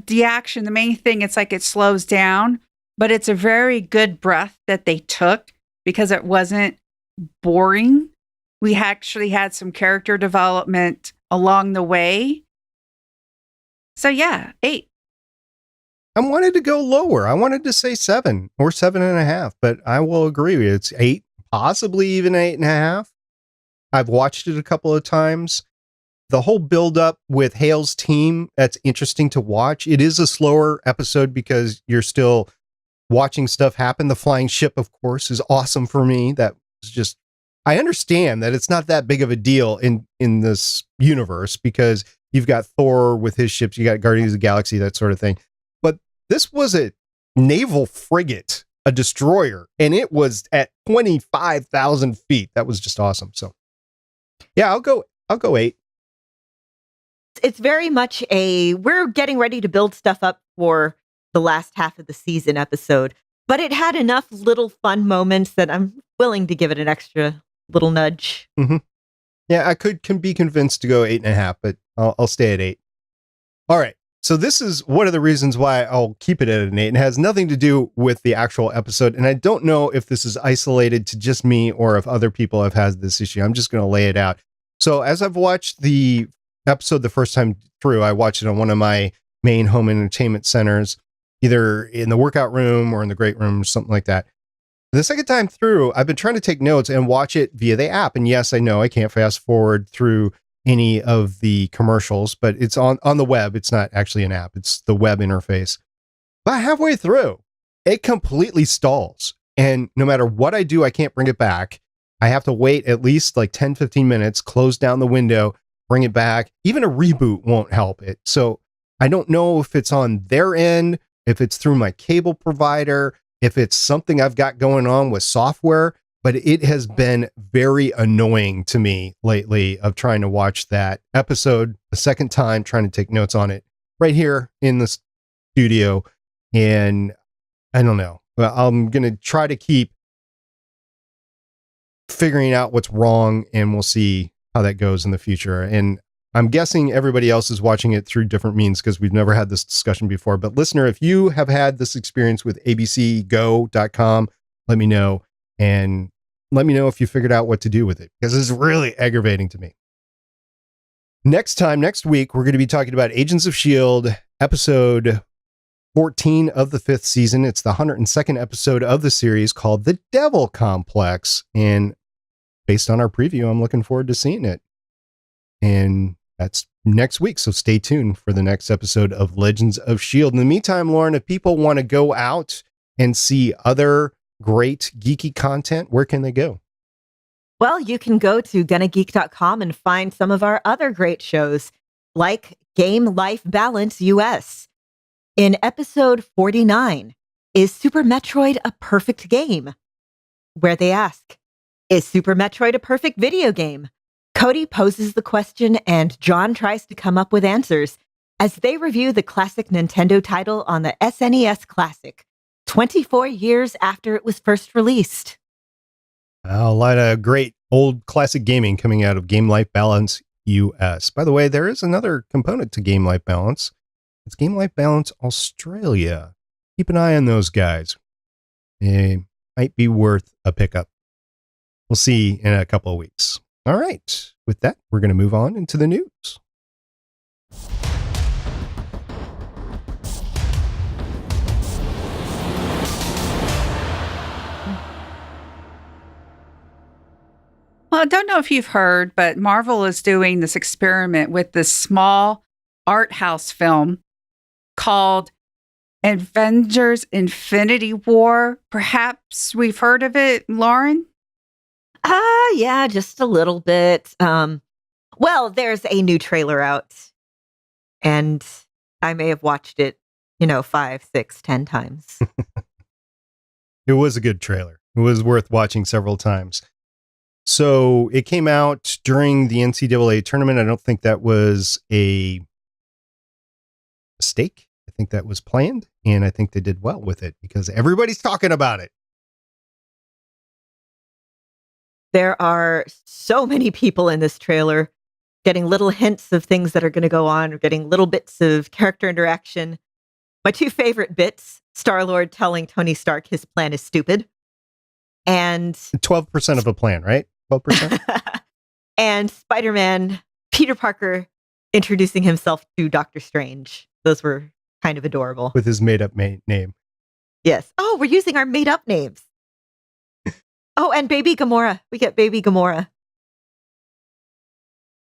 S1: the action, the main thing, it's like it slows down, but it's a very good breath that they took because it wasn't boring. We actually had some character development along the way. So yeah, 8.
S4: I wanted to go lower. I wanted to say 7 or 7.5, but I will agree with you. It's 8, possibly even 8.5. I've watched it a couple of times. The whole build up with Hale's team, that's interesting to watch. It is a slower episode because you're still watching stuff happen. The flying ship, of course, is awesome for me. That was just, I understand that it's not that big of a deal in this universe because you've got Thor with his ships, you got Guardians of the Galaxy, that sort of thing. But this was a naval frigate, a destroyer, and it was at 25,000 feet. That was just awesome. So yeah, I'll go 8.
S5: It's very much we're getting ready to build stuff up for the last half of the season episode, but it had enough little fun moments that I'm willing to give it an extra little nudge.
S4: Mm-hmm. Yeah, I can be convinced to go 8.5, but I'll stay at 8. All right. So this is one of the reasons why I'll keep it at an 8, and it has nothing to do with the actual episode. And I don't know if this is isolated to just me or if other people have had this issue. I'm just going to lay it out. So as I've watched the episode the first time through, I watched it on one of my main home entertainment centers, either in the workout room or in the great room or something like that. The second time through, I've been trying to take notes and watch it via the app. And yes, I know I can't fast forward through any of the commercials, but it's on the web. It's not actually an app. It's the web interface. But halfway through, it completely stalls. And no matter what I do, I can't bring it back. I have to wait at least like 10, 15 minutes, close down the window, bring it back. Even a reboot won't help it. So I don't know if it's on their end, if it's through my cable provider, if it's something I've got going on with software, but it has been very annoying to me lately of trying to watch that episode the second time, trying to take notes on it right here in the studio. And I don't know. I'm going to try to keep figuring out what's wrong, and we'll see how that goes in the future. And I'm guessing everybody else is watching it through different means because we've never had this discussion before. But listener, if you have had this experience with abcgo.com, let me know. And let me know if you figured out what to do with it, because it's really aggravating to me. Next week, we're going to be talking about Agents of S.H.I.E.L.D. episode 14 of the 5th season. It's the 102nd episode of the series called The Devil Complex. And based on our preview, I'm looking forward to seeing it. And that's next week. So stay tuned for the next episode of Legends of S.H.I.E.L.D. In the meantime, Lauren, if people want to go out and see other great geeky content, where can they go?
S5: Well, you can go to gonnageek.com and find some of our other great shows, like Game Life Balance US. In episode 49, is Super Metroid a perfect game? Where they ask, is Super Metroid a perfect video game? Cody poses the question and John tries to come up with answers as they review the classic Nintendo title on the SNES Classic, 24 years after it was first released.
S4: A lot of great old classic gaming coming out of Game Life Balance US. By the way, there is another component to Game Life Balance. It's Game Life Balance Australia. Keep an eye on those guys. It might be worth a pickup. We'll see in a couple of weeks. All right. With that, we're going to move on into the news.
S1: Well, I don't know if you've heard, but Marvel is doing this experiment with this small art house film called Avengers Infinity War. Perhaps we've heard of it, Lauren?
S5: Yeah, just a little bit. Well, there's a new trailer out, and I may have watched it, 5, 6, 10 times.
S4: It was a good trailer. It was worth watching several times. So it came out during the NCAA tournament. I don't think that was a mistake. I think that was planned, and I think they did well with it because everybody's talking about it.
S5: There are so many people in this trailer getting little hints of things that are going to go on, or getting little bits of character interaction. My two favorite bits, Star-Lord telling Tony Stark his plan is stupid. And
S4: 12% of a plan, right? 12%?
S5: And Spider-Man, Peter Parker introducing himself to Doctor Strange. Those were kind of adorable.
S4: With his made-up name.
S5: Yes. Oh, we're using our made-up names. Oh, and Baby Gamora. We get Baby Gamora.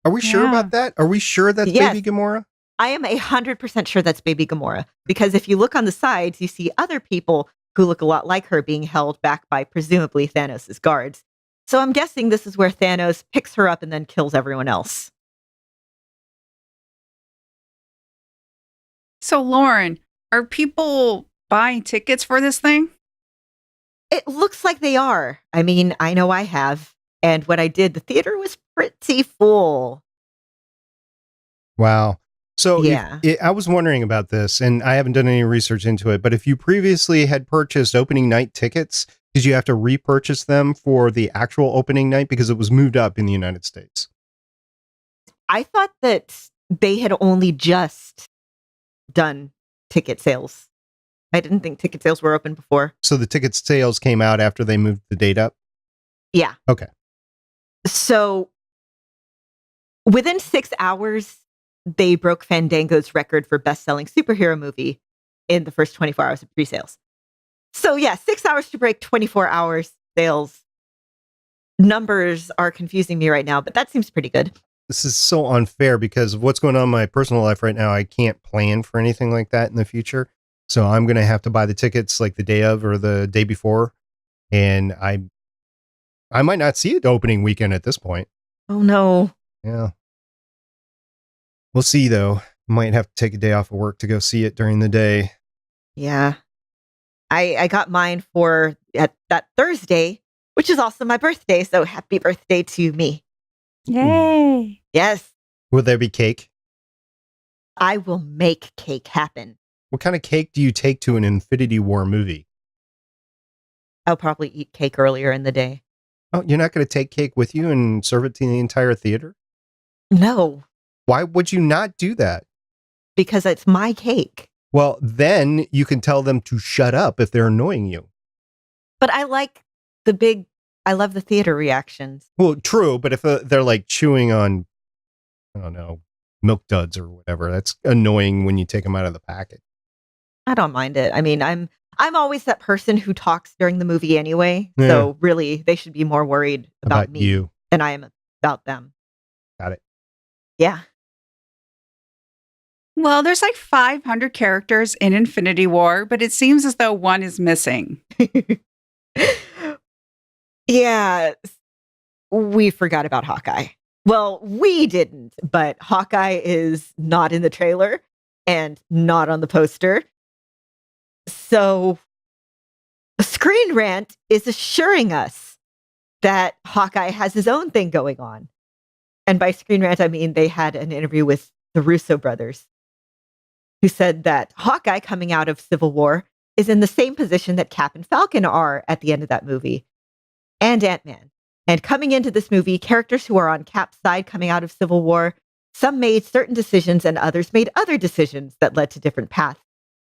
S4: Are we sure about that? Are we sure that's
S5: Yes.
S4: Baby Gamora?
S5: I am 100% sure that's Baby Gamora, because if you look on the sides, you see other people who look a lot like her being held back by presumably Thanos' guards. So I'm guessing this is where Thanos picks her up and then kills everyone else.
S1: So, Lauren, are people buying tickets for this thing?
S5: It looks like they are. I mean, I know I have. And when I did, the theater was pretty full.
S4: Wow. So
S5: Yeah.
S4: I was wondering about this, and I haven't done any research into it, but if you previously had purchased opening night tickets, did you have to repurchase them for the actual opening night because it was moved up in the United States?
S5: I thought that they had only just done ticket sales. I didn't think ticket sales were open before.
S4: So the ticket sales came out after they moved the date up?
S5: Yeah.
S4: Okay.
S5: So within 6 hours, they broke Fandango's record for best-selling superhero movie in the first 24 hours of pre-sales. So yeah, 6 hours to break 24 hours sales. Numbers are confusing me right now, but that seems pretty good.
S4: This is so unfair because of what's going on in my personal life right now. I can't plan for anything like that in the future. So I'm going to have to buy the tickets like the day of or the day before. And I might not see it opening weekend at this point.
S5: Oh no.
S4: Yeah. We'll see though. Might have to take a day off of work to go see it during the day.
S5: Yeah. I got mine for at that Thursday, which is also my birthday. So happy birthday to me.
S1: Yay.
S5: Yes.
S4: Will there be cake?
S5: I will make cake happen.
S4: What kind of cake do you take to an Infinity War movie?
S5: I'll probably eat cake earlier in the day.
S4: Oh, you're not going to take cake with you and serve it to the entire theater?
S5: No,
S4: Why would you not do that?
S5: because it's my cake.
S4: Well, then you can tell them to shut up if they're annoying you.
S5: But I like the big I love the theater reactions.
S4: Well, true, but if they're like chewing on, I don't know, Milk Duds or whatever, that's annoying when you take them out of the packet.
S5: I don't mind it. I mean, I'm always that person who talks during the movie anyway.
S4: Yeah.
S5: So really, they should be more worried about me
S4: you.
S5: than I am about them.
S4: Got it.
S5: Yeah.
S1: Well, there's like 500 characters in Infinity War, but it seems as though one is missing.
S5: Yeah. We forgot about Hawkeye. Well, we didn't, but Hawkeye is not in the trailer and not on the poster. So Screen Rant is assuring us that Hawkeye has his own thing going on. And by Screen Rant, I mean they had an interview with the Russo brothers who said that Hawkeye, coming out of Civil War, is in the same position that Cap and Falcon are at the end of that movie, and Ant-Man. And coming into this movie, characters who are on Cap's side coming out of Civil War, some made certain decisions and others made other decisions that led to different paths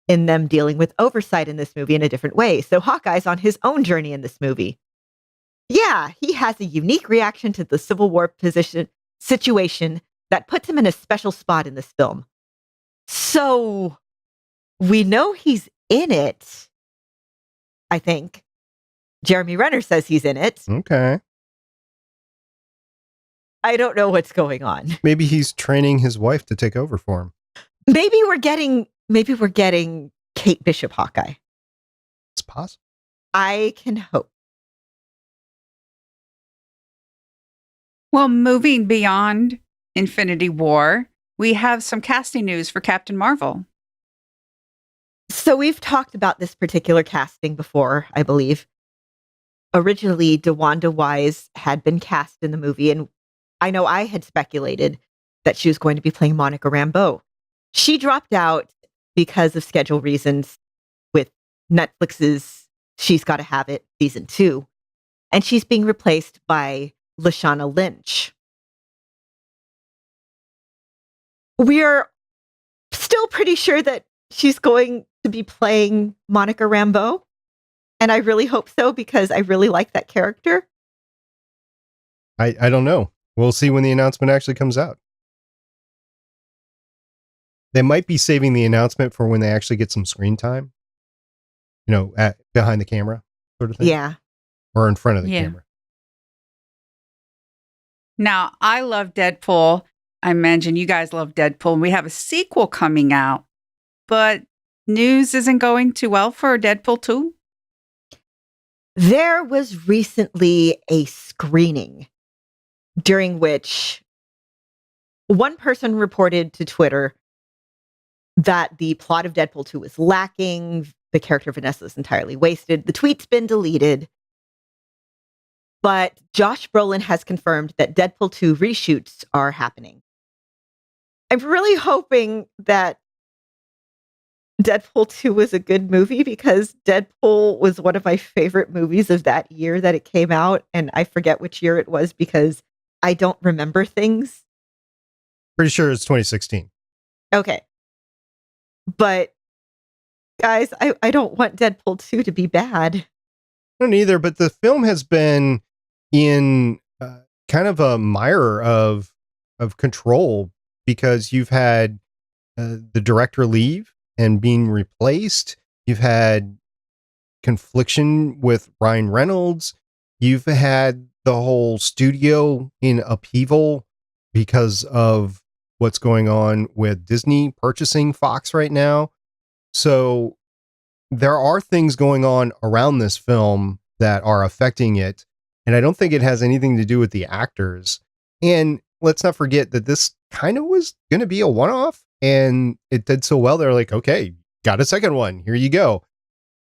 S5: in them dealing with oversight in this movie in a different way. So Hawkeye's on his own journey in this movie. Yeah, he has a unique reaction to the Civil War situation that puts him in a special spot in this film. So we know he's in it, I think. Jeremy Renner says he's in it.
S4: Okay.
S5: I don't know what's going on.
S4: Maybe he's training his wife to take over for him.
S5: Maybe we're getting Kate Bishop Hawkeye.
S4: It's possible.
S5: I can hope.
S1: Well, moving beyond Infinity War, we have some casting news for Captain Marvel.
S5: So we've talked about this particular casting before, I believe. Originally, DeWanda Wise had been cast in the movie, and I know I had speculated that she was going to be playing Monica Rambeau. She dropped out because of schedule reasons with Netflix's She's Gotta Have It season 2, and she's being replaced by Lashana Lynch. We're still pretty sure that she's going to be playing Monica Rambeau. And I really hope so because I really like that character.
S4: I don't know. We'll see when the announcement actually comes out. They might be saving the announcement for when they actually get some screen time. You know, behind the camera sort of thing.
S5: Yeah.
S4: Or in front of the camera.
S1: Now, I love Deadpool. I mentioned you guys love Deadpool, and we have a sequel coming out. But news isn't going too well for Deadpool 2.
S5: There was recently a screening during which one person reported to Twitter that the plot of Deadpool 2 was lacking. The character Vanessa is entirely wasted. The tweet's been deleted. But Josh Brolin has confirmed that Deadpool 2 reshoots are happening. I'm really hoping that Deadpool 2 was a good movie because Deadpool was one of my favorite movies of that year that it came out. And I forget which year it was because I don't remember things.
S4: Pretty sure it's 2016.
S5: Okay. But guys, I don't want Deadpool 2 to be bad.
S4: I don't either, but the film has been in kind of a mire of control because you've had the director leave and being replaced. You've had confliction with Ryan Reynolds. You've had the whole studio in upheaval because of what's going on with Disney purchasing Fox right now. So there are things going on around this film that are affecting it. And I don't think it has anything to do with the actors. And let's not forget that this kind of was going to be a one-off. And it did so well, they're like, okay, got a second one. Here you go.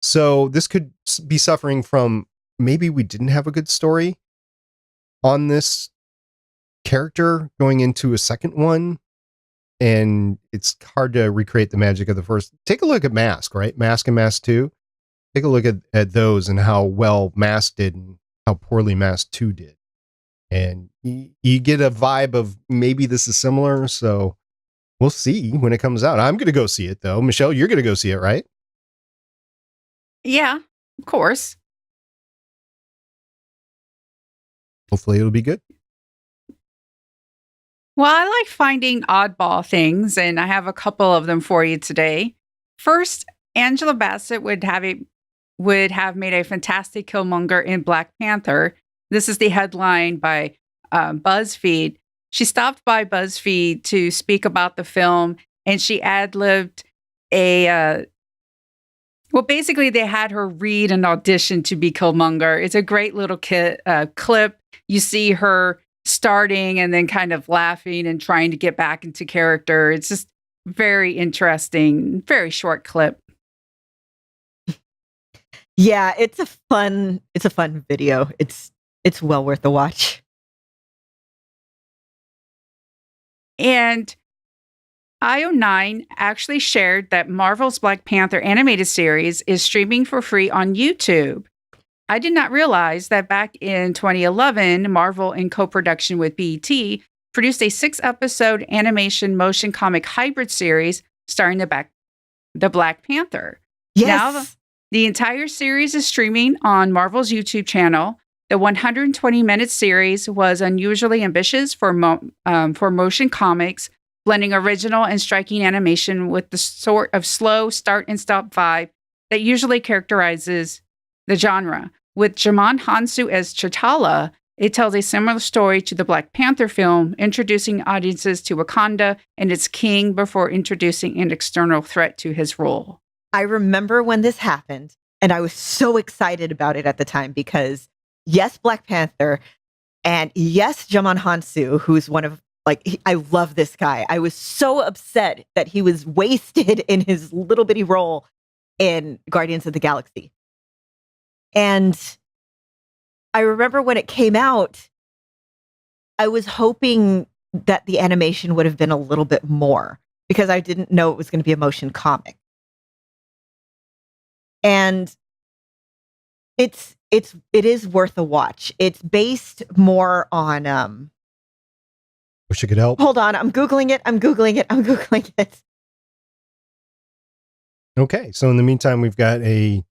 S4: So this could be suffering from maybe we didn't have a good story on this character going into a second one. And it's hard to recreate the magic of the first. Take a look at Mask, right? Mask and Mask 2. Take a look at those and how well Mask did and how poorly Mask 2 did. And you get a vibe of maybe this is similar. So we'll see when it comes out. I'm going to go see it, though. Michelle, you're going to go see it, right?
S1: Yeah, of course.
S4: Hopefully it'll be good.
S1: Well, I like finding oddball things, and I have a couple of them for you today. First, Angela Bassett would have made a fantastic Killmonger in Black Panther. This is the headline by BuzzFeed. She stopped by BuzzFeed to speak about the film, and she ad-libbed well, basically, they had her read an audition to be Killmonger. It's a great little clip. You see her starting and then kind of laughing and trying to get back into character. It's just very interesting, very short clip.
S5: Yeah, it's a fun video. It's well worth a watch.
S1: And IO9 actually shared that Marvel's Black Panther animated series is streaming for free on YouTube. I did not realize that back in 2011, Marvel, in co-production with BET, produced a 6-episode animation motion comic hybrid series starring the Black Panther.
S5: Yes.
S1: Now, the entire series is streaming on Marvel's YouTube channel. The 120-minute series was unusually ambitious for motion comics, blending original and striking animation with the sort of slow start and stop vibe that usually characterizes the genre. With Djimon Hounsou as T'Challa, it tells a similar story to the Black Panther film, introducing audiences to Wakanda and its king before introducing an external threat to his role.
S5: I remember when this happened, and I was so excited about it at the time because, yes, Black Panther, and yes, Djimon Hounsou, who's one of, I love this guy. I was so upset that he was wasted in his little bitty role in Guardians of the Galaxy. And I remember when it came out, I was hoping that the animation would have been a little bit more because I didn't know it was going to be a motion comic. And it is worth a watch. It's based more on
S4: Wish I could help.
S5: Hold on, I'm googling it.
S4: Okay, so in the meantime, we've got a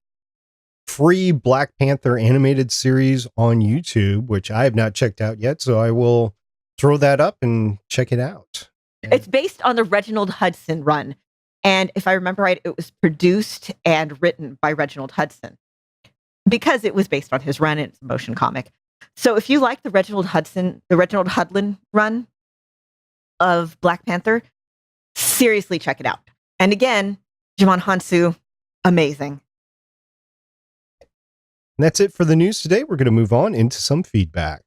S4: free Black Panther animated series on YouTube, which I have not checked out yet, so I will throw that up and check it out.
S5: It's based on the Reginald Hudson run. And if I remember right, it was produced and written by Reginald Hudson because it was based on his run and it's a motion comic. So if you like the Reginald Hudlin run of Black Panther, seriously check it out. And again, Djimon Hounsou, amazing.
S4: And that's it for the news today. We're going to move on into some feedback.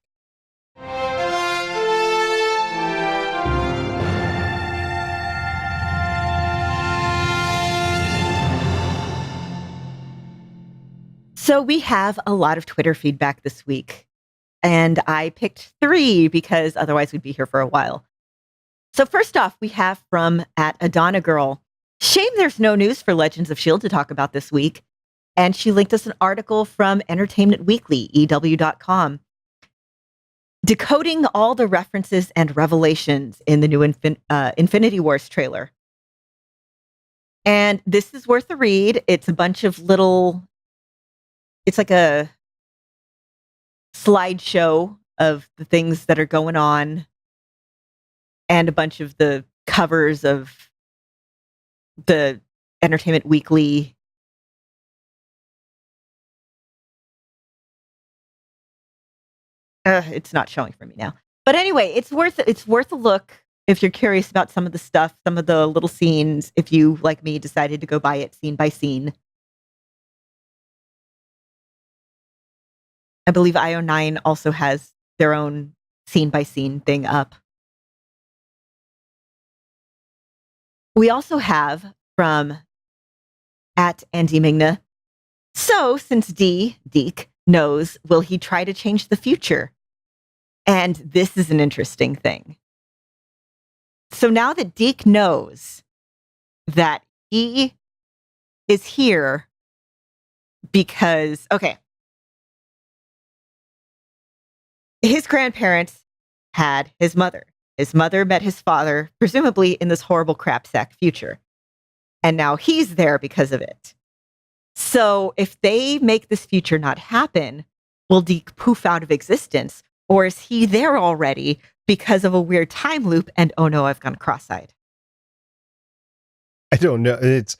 S5: So we have a lot of Twitter feedback this week, and I picked 3 because otherwise we'd be here for a while. So first off, we have from @AdonnaGirl. Shame there's no news for Legends of S.H.I.E.L.D. to talk about this week. And she linked us an article from Entertainment Weekly, EW.com, decoding all the references and revelations in the new Infinity Wars trailer. And this is worth a read. It's a bunch of it's like a slideshow of the things that are going on and a bunch of the covers of the Entertainment Weekly. It's not showing for me now. But anyway, it's worth a look if you're curious about some of the stuff, some of the little scenes, if you, like me, decided to go by it scene by scene. I believe IO9 also has their own scene by scene thing up. We also have from @AndyMigna. So since Deke knows, will he try to change the future? And this is an interesting thing. So now that Deke knows that he is here because, his grandparents had his mother. His mother met his father, presumably in this horrible crapsack future. And now he's there because of it. So if they make this future not happen, will Deke poof out of existence? Or is he there already because of a weird time loop? And oh no, I've gone cross-eyed.
S4: I don't know. It's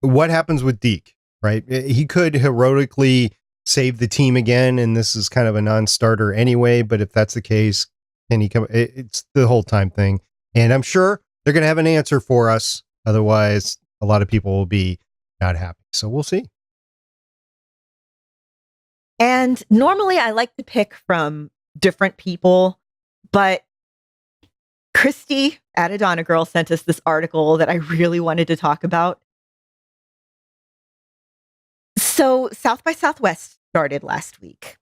S4: what happens with Deke, right? He could heroically save the team again, and this is kind of a non-starter anyway. But if that's the case, can he come? It's the whole time thing, and I'm sure they're going to have an answer for us. Otherwise, a lot of people will be not happy. So we'll see.
S5: And normally I like to pick from different people, but Christy at Adonna Girl sent us this article that I really wanted to talk about. So South by Southwest started last week,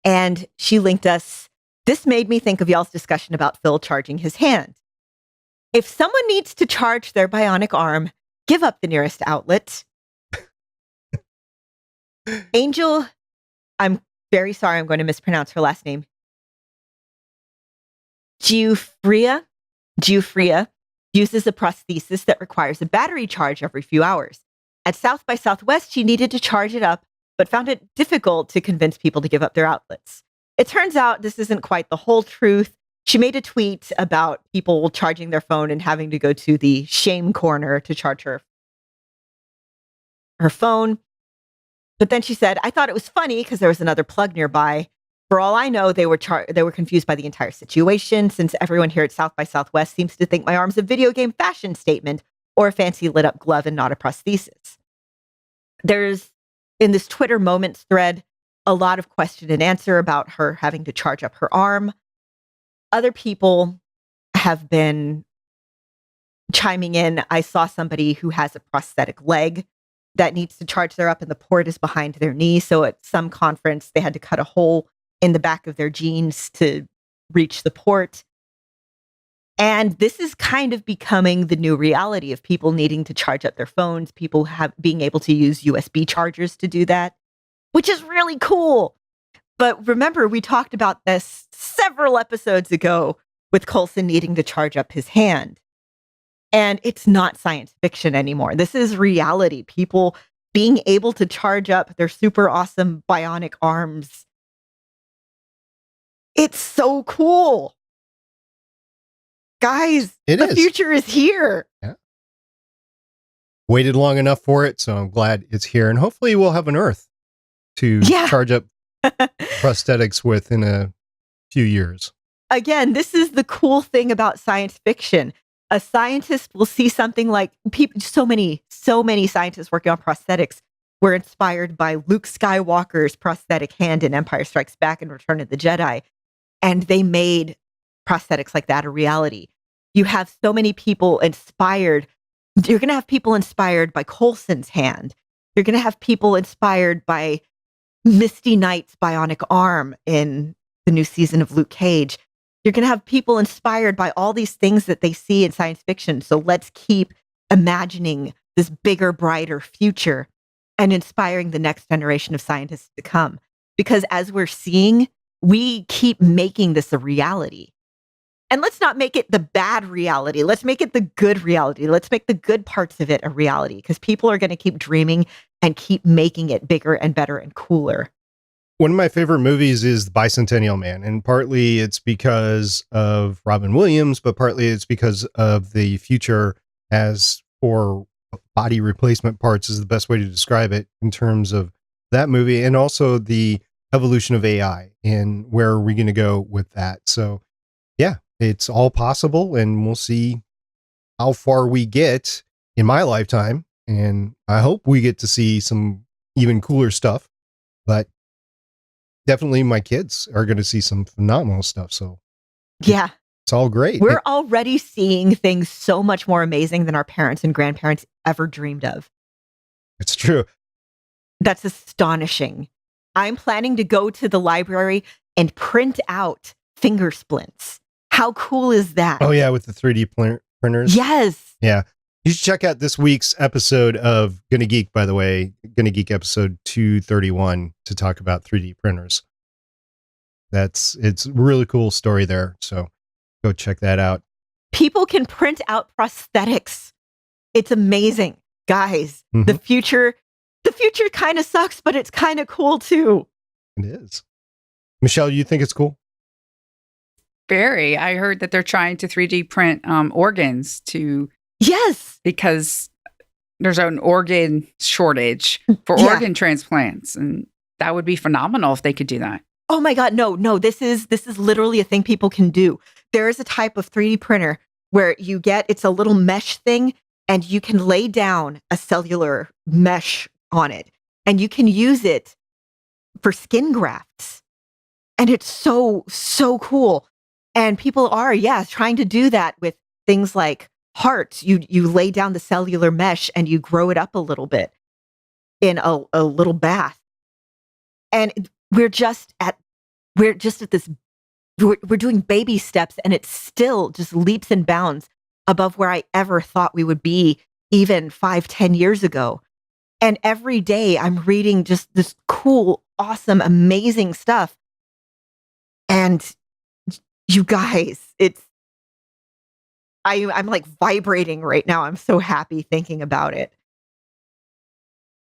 S5: and she linked us. This made me think of y'all's discussion about Phil charging his hand. If someone needs to charge their bionic arm, give up the nearest outlet. Angel, I'm very sorry, I'm going to mispronounce her last name. Giuffria uses a prosthesis that requires a battery charge every few hours. At South by Southwest, she needed to charge it up, but found it difficult to convince people to give up their outlets. It turns out this isn't quite the whole truth. She made a tweet about people charging their phone and having to go to the shame corner to charge her phone. But then she said, I thought it was funny because there was another plug nearby. For all I know, they were confused by the entire situation, since everyone here at South by Southwest seems to think my arm's a video game fashion statement or a fancy lit up glove and not a prosthesis. There's, in this Twitter Moments thread, a lot of question and answer about her having to charge up her arm. Other people have been chiming in. I saw somebody who has a prosthetic leg that needs to charge their up, and the port is behind their knee. So at some conference, they had to cut a hole in the back of their jeans to reach the port. And this is kind of becoming the new reality of people needing to charge up their phones, people being able to use USB chargers to do that, which is really cool. But remember, we talked about this several episodes ago with Coulson needing to charge up his hand. And it's not science fiction anymore. This is reality. People being able to charge up their super awesome bionic arms. It's so cool. Guys, the future is here.
S4: Yeah. Waited long enough for it, so I'm glad it's here. And hopefully we'll have an Earth to charge up prosthetics with in a few years.
S5: Again, this is the cool thing about science fiction. A scientist will see something like so many scientists working on prosthetics were inspired by Luke Skywalker's prosthetic hand in Empire Strikes Back and Return of the Jedi. And they made prosthetics like that a reality. You have so many people inspired. You're going to have people inspired by Coulson's hand. You're going to have people inspired by Misty Knight's bionic arm in the new season of Luke Cage. You're going to have people inspired by all these things that they see in science fiction. So let's keep imagining this bigger, brighter future and inspiring the next generation of scientists to come. Because as we're seeing, we keep making this a reality. And let's not make it the bad reality. Let's make it the good reality. Let's make the good parts of it a reality, because people are going to keep dreaming and keep making it bigger and better and cooler.
S4: One of my favorite movies is The Bicentennial Man, and partly it's because of Robin Williams, but partly it's because of the future as for body replacement parts is the best way to describe it in terms of that movie, and also the evolution of AI and where are we going to go with that. So yeah, it's all possible, and we'll see how far we get in my lifetime, and I hope we get to see some even cooler stuff, but definitely my kids are going to see some phenomenal stuff. So
S5: yeah,
S4: it's all great.
S5: We're already seeing things so much more amazing than our parents and grandparents ever dreamed of.
S4: It's true.
S5: That's astonishing. I'm planning to go to the library and print out finger splints. How cool is that?
S4: Oh yeah, with the 3D printers.
S5: Yes.
S4: Yeah. You should check out this week's episode of Gonna Geek, by the way, Gonna Geek episode 231 to talk about 3D printers. It's a really cool story there. So go check that out.
S5: People can print out prosthetics. It's amazing. Guys, the future kind of sucks, but it's kind of cool too.
S4: It is. Michelle, you think it's cool?
S1: Very. I heard that they're trying to 3D print organs
S5: Yes.
S1: because there's an organ shortage for
S5: Yeah.
S1: organ transplants, and that would be phenomenal if they could do that.
S5: Oh my God, no, this is literally a thing people can do. There is a type of 3D printer where it's a little mesh thing, and you can lay down a cellular mesh on it, and you can use it for skin grafts. And it's so cool. And people are, trying to do that with things like hearts. You lay down the cellular mesh and you grow it up a little bit in a little bath. And we're doing baby steps, and it's still just leaps and bounds above where I ever thought we would be even 5-10 years ago. And every day I'm reading just this cool, awesome, amazing stuff. And you guys, I'm like vibrating right now. I'm so happy thinking about it.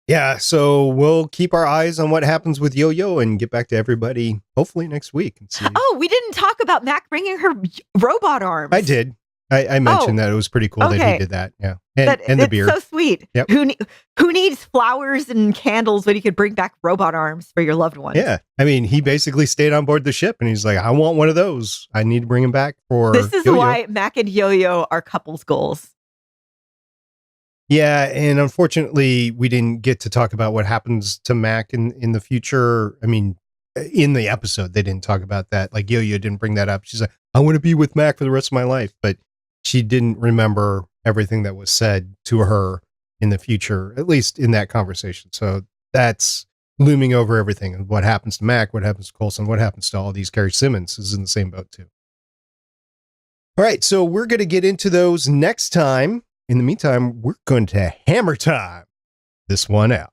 S4: Yeah, so we'll keep our eyes on what happens with Yo-Yo and get back to everybody hopefully next week and see.
S5: Oh, we didn't talk about Mac bringing her robot arms.
S4: I did. I mentioned that it was pretty cool that he did that. Yeah, and the beer.
S5: So sweet.
S4: Yep.
S5: Who needs flowers and candles when you could bring back robot arms for your loved ones?
S4: Yeah, I mean, he basically stayed on board the ship, and he's like, "I want one of those. I need to bring him back for."
S5: This is
S4: Yo-Yo.
S5: why Mac and Yo-Yo are couples goals.
S4: Yeah, and unfortunately, we didn't get to talk about what happens to Mac in the future. I mean, in the episode, they didn't talk about that. Like, Yo-Yo didn't bring that up. She's like, I want to be with Mac for the rest of my life. But she didn't remember everything that was said to her in the future, at least in that conversation. So that's looming over everything. What happens to Mac, what happens to Coulson, what happens to all these. Carrie Simmons is in the same boat, too. All right, so we're going to get into those next time. In the meantime, we're going to hammer time this one out.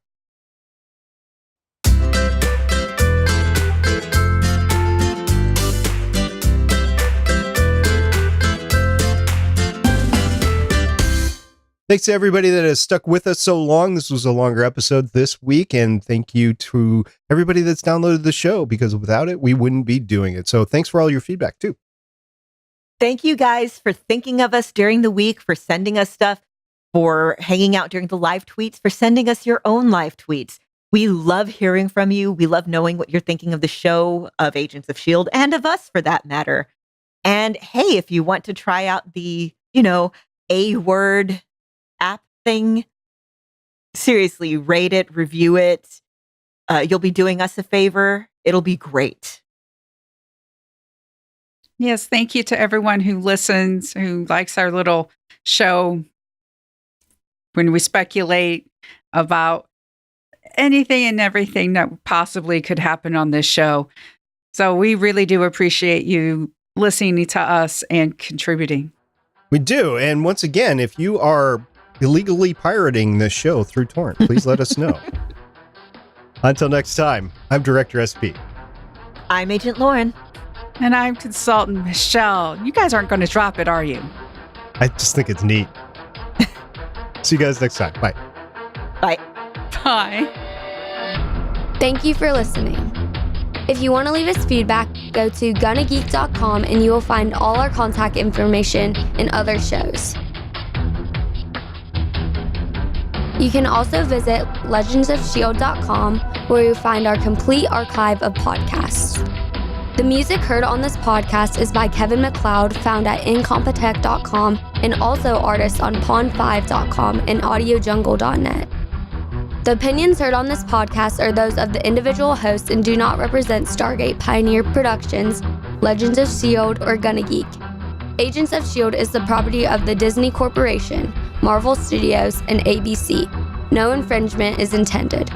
S4: Thanks to everybody that has stuck with us so long. This was a longer episode this week, and thank you to everybody that's downloaded the show, because without it, we wouldn't be doing it. So thanks for all your feedback, too.
S5: Thank you guys for thinking of us during the week, for sending us stuff, for hanging out during the live tweets, for sending us your own live tweets. We love hearing from you. We love knowing what you're thinking of the show, of Agents of S.H.I.E.L.D, and of us for that matter. And hey, if you want to try out the, A-word app thing, seriously, rate it, review it. You'll be doing us a favor. It'll be great.
S1: Yes, thank you to everyone who listens, who likes our little show when we speculate about anything and everything that possibly could happen on this show. So we really do appreciate you listening to us and contributing.
S4: We do. And once again, if you are illegally pirating this show through torrent, please let us know. Until next time, I'm Director SP.
S5: I'm Agent Lauren.
S1: And I'm Consultant Michelle. You guys aren't going to drop it, are you?
S4: I just think it's neat. See you guys next time. Bye.
S5: Bye.
S1: Bye.
S3: Thank you for listening. If you want to leave us feedback, go to gonnageek.com and you will find all our contact information and other shows. You can also visit legendsofshield.com, where you'll find our complete archive of podcasts. The music heard on this podcast is by Kevin MacLeod, found at incompetech.com, and also artists on pond5.com and audiojungle.net. The opinions heard on this podcast are those of the individual hosts and do not represent Stargate Pioneer Productions, Legends of S.H.I.E.L.D, or Gonna Geek. Agents of S.H.I.E.L.D is the property of the Disney Corporation, Marvel Studios, and ABC. No infringement is intended.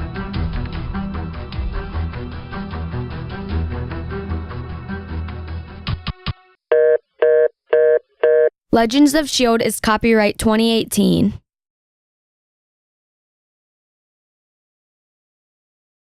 S3: Legends of S.H.I.E.L.D is copyright 2018.